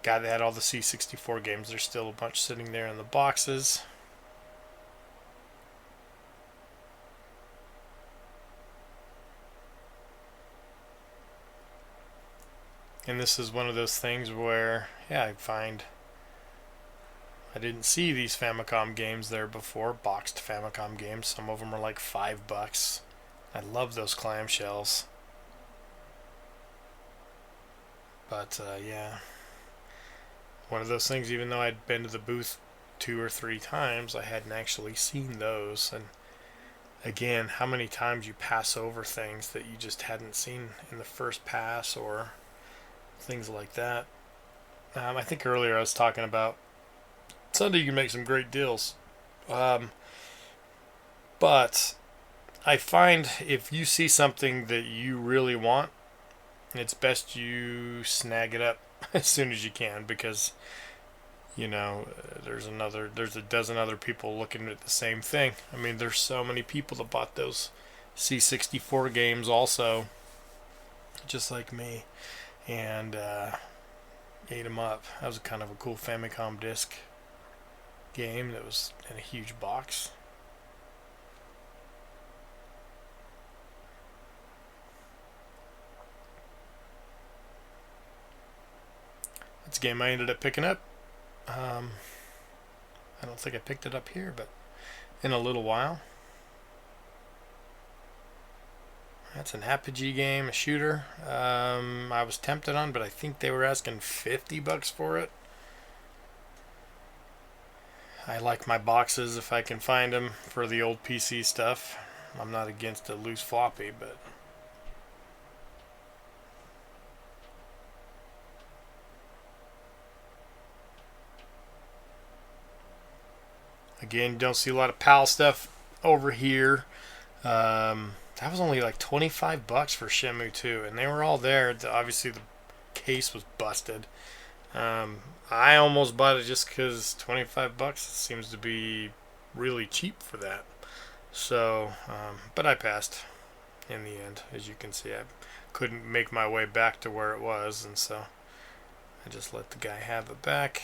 guy that had all the C64 games. There's still a bunch sitting there in the boxes. And this is one of those things where, I didn't see these Famicom games there before, boxed Famicom games. Some of them are like $5. I love those clamshells. But yeah, one of those things, even though I'd been to the booth 2 or 3 times, I hadn't actually seen those. And again, how many times you pass over things that you just hadn't seen in the first pass or things like that. I think earlier I was talking about Sunday you can make some great deals. But I find if you see something that you really want, it's best you snag it up as soon as you can, because there's a dozen other people looking at the same thing. I mean, there's so many people that bought those C64 games also, just like me, and ate them up. That was kind of a cool Famicom disc game that was in a huge box. That's a game I ended up picking up. I don't think I picked it up here, but in a little while. That's an Apogee game, a shooter. I was tempted on, but I think they were asking $50 for it. I like my boxes if I can find them for the old PC stuff. I'm not against a loose floppy, but again, you don't see a lot of PAL stuff over here. That was only like $25 for Shenmue 2, and they were all there. Obviously, the case was busted. I almost bought it just because $25 seems to be really cheap for that. So, but I passed in the end. As you can see, I couldn't make my way back to where it was, and so I just let the guy have it back.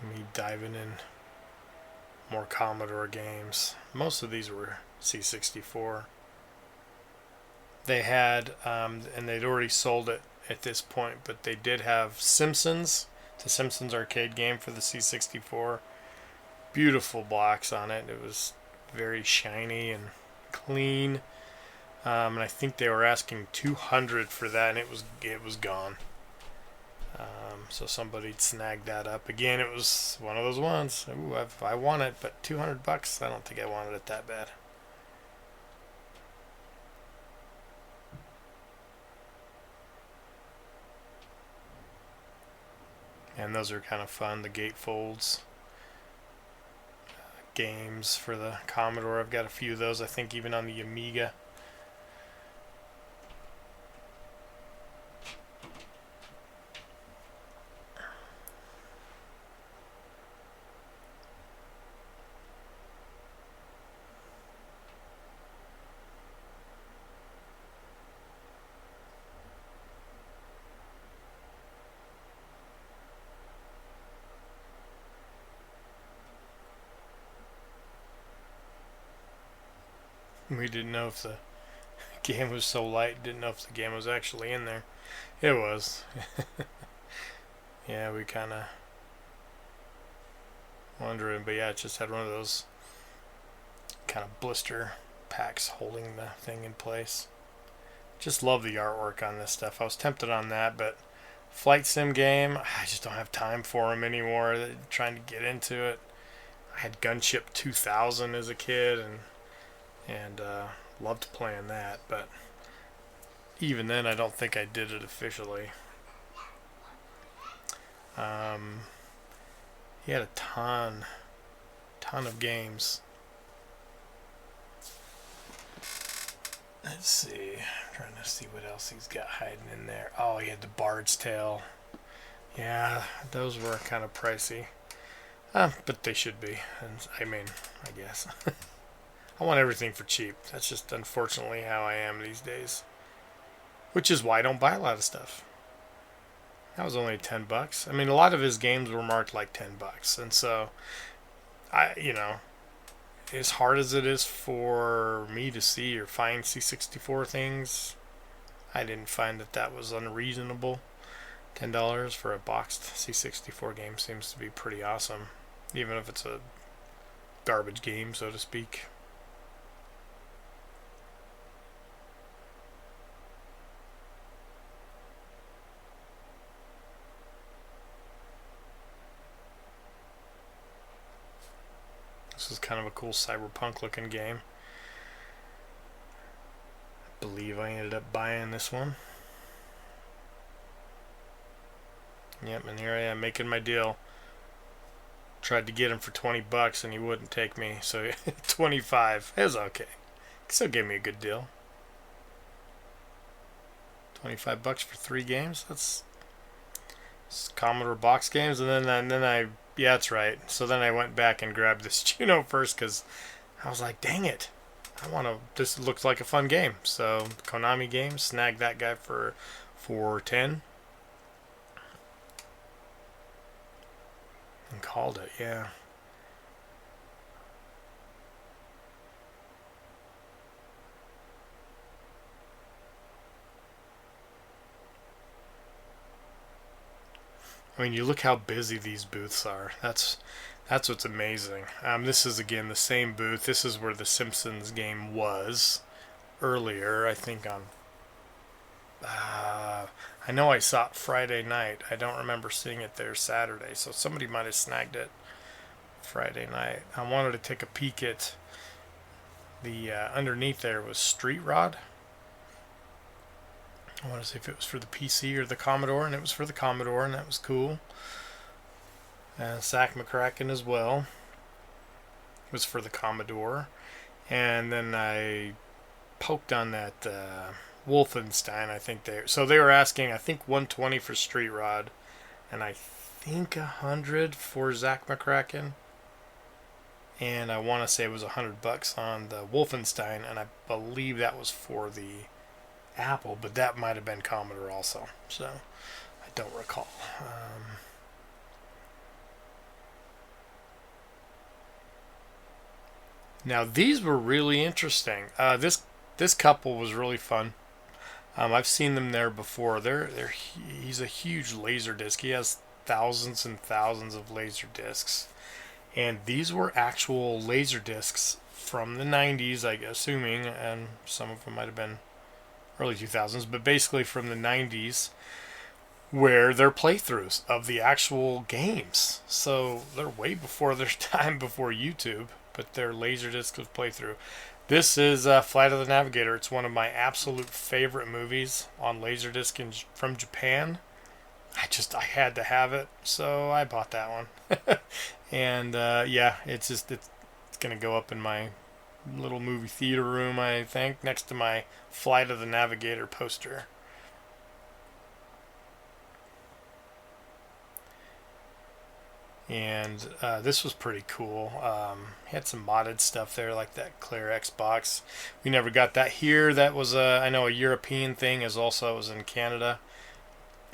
Me diving in more Commodore games. Most of these were C64. they had, and they'd already sold it at this point, but they did have Simpsons, the Simpsons arcade game for the C64. Beautiful blocks on it. It was very shiny and clean. And I think they were asking 200 for that, and it was gone. So somebody snagged that up. Again, it was one of those ones. Ooh, I want it, but $200. I don't think I wanted it that bad. And those are kind of fun. The gatefolds games for the Commodore. I've got a few of those. I think even on the Amiga. We didn't know if the game was so light, didn't know if the game was actually in there. It was. Yeah, we kind of wondering, but yeah, it just had one of those kind of blister packs holding the thing in place. Just love the artwork on this stuff. I was tempted on that, but flight sim game, I just don't have time for them anymore. Trying to get into it. I had Gunship 2000 as a kid, and loved playing that, but even then I don't think I did it officially. He had a ton of games. Let's see, I'm trying to see what else he's got hiding in there. Oh, he had the Bard's Tale. Yeah, those were kind of pricey, but they should be, and I mean, I guess. I want everything for cheap. That's just unfortunately how I am these days. Which is why I don't buy a lot of stuff. That was only $10. I mean, a lot of his games were marked like $10, and so as hard as it is for me to see or find C64 things, I didn't find that was unreasonable. $10 for a boxed C64 game seems to be pretty awesome, even if it's a garbage game, so to speak. This is kind of a cool cyberpunk looking game. I believe I ended up buying this one. Yep, and here I am making my deal. Tried to get him for $20 and he wouldn't take me, so 25. It was okay. He still gave me a good deal. $25 for 3 games. That's Commodore box games, and then I yeah, that's right. So then I went back and grabbed this Juno first because I was like, dang it, this looks like a fun game. So Konami Games snagged that guy for $10 and called it. Yeah. I mean, you look how busy these booths are. That's what's amazing. This is, again, the same booth. This is where the Simpsons game was earlier, I think on... I know I saw it Friday night. I don't remember seeing it there Saturday, so somebody might have snagged it Friday night. I wanted to take a peek at the... underneath there was Street Rod. I want to see if it was for the PC or the Commodore, and it was for the Commodore, and that was cool. And Zach McCracken as well was for the Commodore. And then I poked on that Wolfenstein, I think they were asking, I think 120 for Street Rod, and I think 100 for Zach McCracken. And I want to say it was $100 on the Wolfenstein, and I believe that was for the Apple, but that might have been Commodore also, so I don't recall. Now these were really interesting. This couple was really fun. I've seen them there before. He's a huge laser disc. He has thousands and thousands of laser discs, and these were actual laser discs from the 90s, I assuming, and some of them might have been early 2000s, but basically from the 90s, where they're playthroughs of the actual games. So they're way before their time, before YouTube, but they're laserdisc of playthrough. This is Flight of the Navigator. It's one of my absolute favorite movies on laserdisc from Japan. I had to have it, so I bought that one. And yeah, it's gonna go up in my little movie theater room, I think, next to my Flight of the Navigator poster. And this was pretty cool. Had some modded stuff there, like that clear Xbox. We never got that here. That was I know a European thing, as also it was in Canada.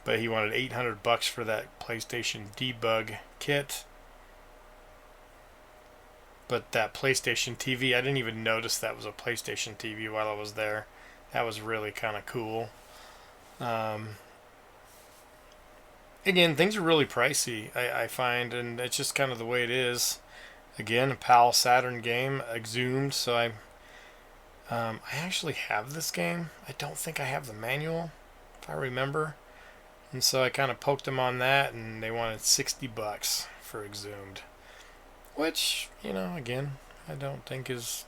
But he wanted $800 for that PlayStation debug kit. But that PlayStation TV, I didn't even notice that was a PlayStation TV while I was there. That was really kind of cool. Again, things are really pricey, I find, and it's just kind of the way it is. Again, a PAL Saturn game, Exhumed, so I actually have this game. I don't think I have the manual, if I remember. And so I kind of poked them on that, and they wanted $60 for Exhumed. Which, you know, again, I don't think is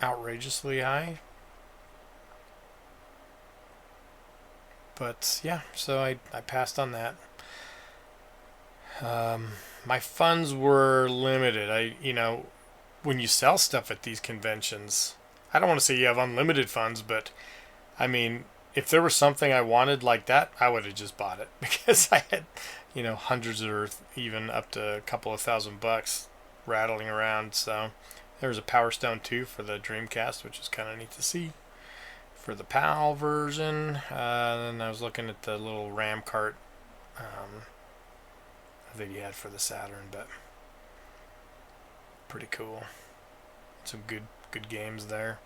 outrageously high. But yeah, so I passed on that. My funds were limited. When you sell stuff at these conventions, I don't want to say you have unlimited funds, but I mean, if there was something I wanted like that, I would have just bought it, because I had, hundreds or even up to a couple of $1,000 rattling around. So there was a Power Stone 2 for the Dreamcast, which is kind of neat to see. For the PAL version, and I was looking at the little RAM cart that he had for the Saturn, but pretty cool. Some good games there.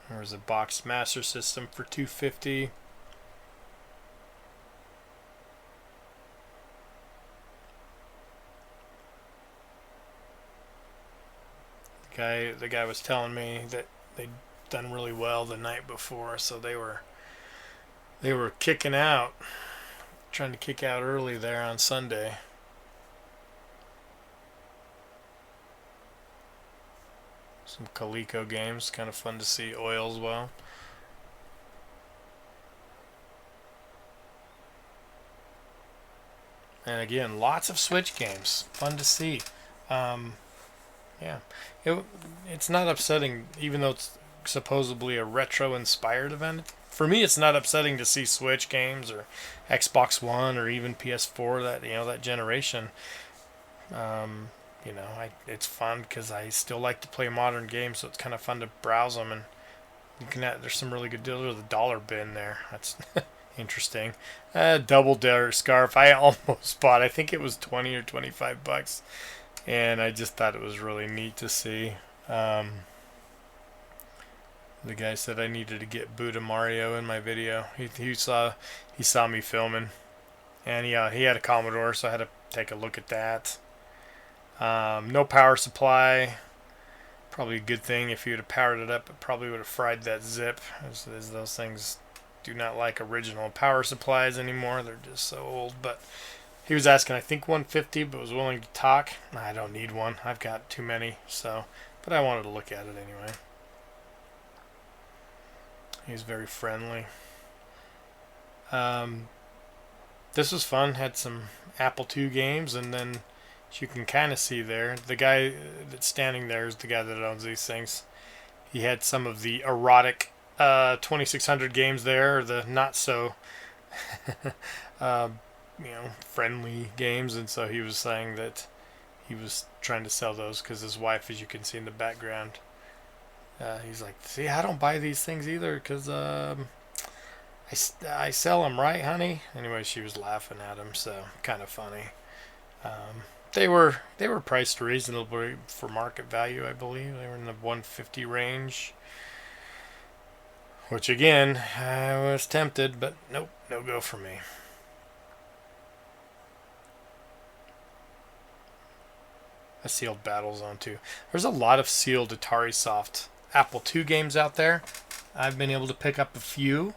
There was a boxed Master System for $250. The guy was telling me that they'd done really well the night before, so they were kicking out, trying to kick out early there on Sunday. Some Coleco games, kind of fun to see. Oil as well. And again, lots of Switch games, fun to see. Yeah, it's not upsetting, even though it's supposedly a retro-inspired event. For me, it's not upsetting to see Switch games or Xbox One or even PS4, that generation. It's fun because I still like to play modern games, so it's kind of fun to browse them, and there's some really good deals. There's the dollar bin there. That's interesting. Double Dare scarf. I almost bought. I think it was $20 or $25. And I just thought it was really neat to see. The guy said I needed to get Buddha Mario in my video. He saw me filming, and he had a Commodore, so I had to take a look at that. No power supply. Probably a good thing. If you would have powered it up, it probably would have fried that zip, as those things do not like original power supplies anymore. They're just so old. But he was asking, I think, $150, but was willing to talk. I don't need one. I've got too many. But I wanted to look at it anyway. He's very friendly. This was fun. Had some Apple II games, and then, as you can kind of see there, the guy that's standing there is the guy that owns these things. He had some of the erotic 2600 games there, the not so friendly games, and so he was saying that he was trying to sell those because his wife, as you can see in the background, he's like, see, I don't buy these things either because I sell them, right, honey? Anyway, she was laughing at him, so kind of funny. They were priced reasonably for market value, I believe. They were in the 150 range. Which again, I was tempted, but nope, no go for me. A sealed battle zone too. There's a lot of sealed Atari Soft Apple II games out there. I've been able to pick up a few.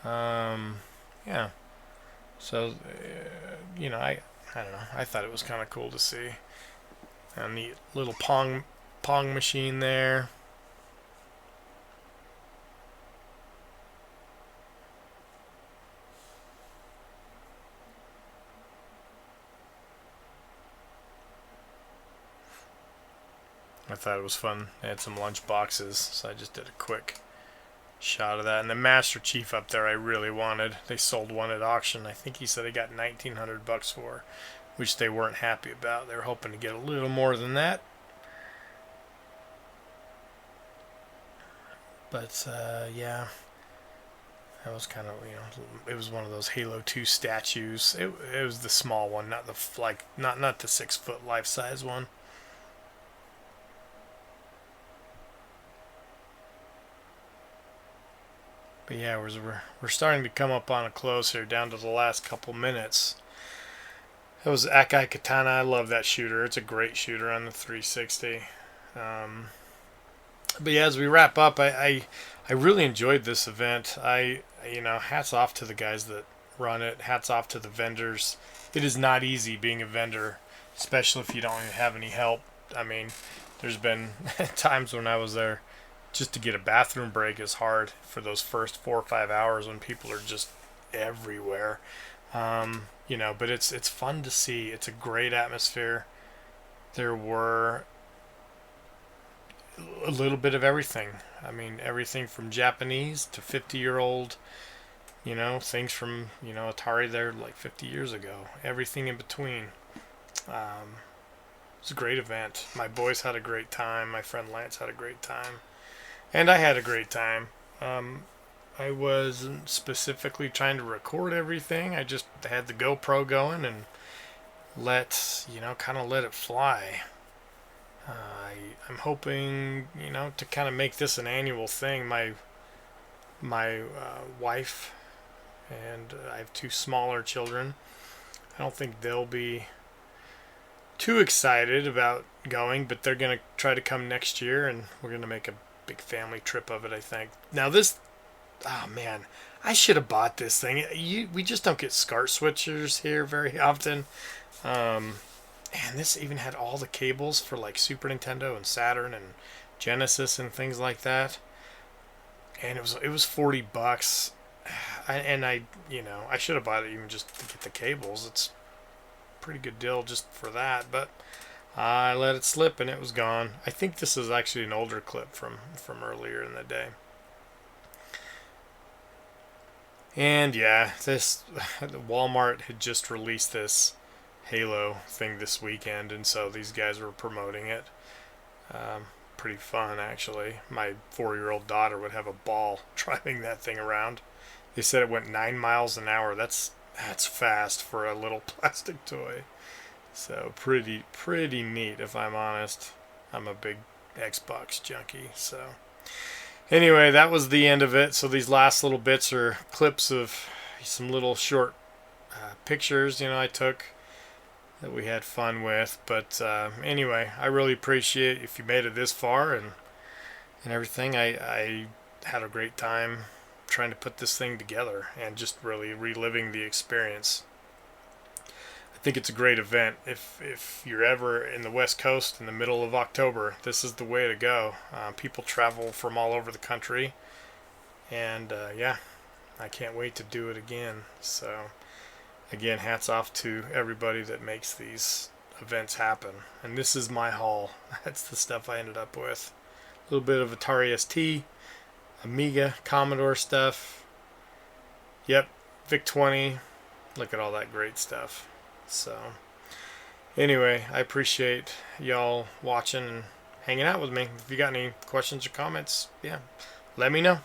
Yeah. So, I don't know. I thought it was kind of cool to see. A neat little pong machine there. I thought it was fun. They had some lunch boxes, so I just did a quick shot of that. And the Master Chief up there I really wanted. They sold one at auction. I think he said they got $1,900 for, which they weren't happy about. They were hoping to get a little more than that. But yeah, that was kind of, it was one of those Halo 2 statues. It was the small one, not the not the 6-foot life-size one. But yeah, we're starting to come up on a close here, down to the last couple minutes. That was Akai Katana. I love that shooter. It's a great shooter on the 360. But yeah, as we wrap up, I really enjoyed this event. Hats off to the guys that run it. Hats off to the vendors. It is not easy being a vendor, especially if you don't have any help. I mean, there's been times when I was there, just to get a bathroom break is hard for those first 4 or 5 hours when people are just everywhere. But it's fun to see. It's a great atmosphere. There were a little bit of everything. I mean, everything from Japanese to 50-year-old, things from, Atari there like 50 years ago. Everything in between. It's a great event. My boys had a great time. My friend Lance had a great time. And I had a great time. I wasn't specifically trying to record everything. I just had the GoPro going and kind of let it fly. I'm hoping, to kind of make this an annual thing. My wife and I have 2 smaller children. I don't think they'll be too excited about going, but they're going to try to come next year, and we're going to make a big family trip of it, I think. Now oh man, I should have bought this thing. We just don't get SCART switchers here very often. And this even had all the cables for like Super Nintendo and Saturn and Genesis and things like that. And it was $40. I should have bought it even just to get the cables. It's a pretty good deal just for that, but I let it slip and it was gone. I think this is actually an older clip from earlier in the day. And yeah, Walmart had just released this Halo thing this weekend, and so these guys were promoting it. Pretty fun, actually. My 4-year-old daughter would have a ball driving that thing around. They said it went 9 miles an hour. That's fast for a little plastic toy. So pretty neat, if I'm honest. I'm a big Xbox junkie, so anyway, that was the end of it. So these last little bits are clips of some little short pictures, I took that we had fun with. But anyway, I really appreciate if you made it this far and everything. I had a great time trying to put this thing together and just really reliving the experience. I think it's a great event. If you're ever in the West Coast in the middle of October, this is the way to go. People travel from all over the country, and yeah, I can't wait to do it again. So again, hats off to everybody that makes these events happen. And this is my haul. That's the stuff I ended up with. A little bit of Atari ST, Amiga, Commodore stuff. Yep, VIC-20. Look at all that great stuff. So anyway, I appreciate y'all watching and hanging out with me. If you got any questions or comments, yeah, let me know.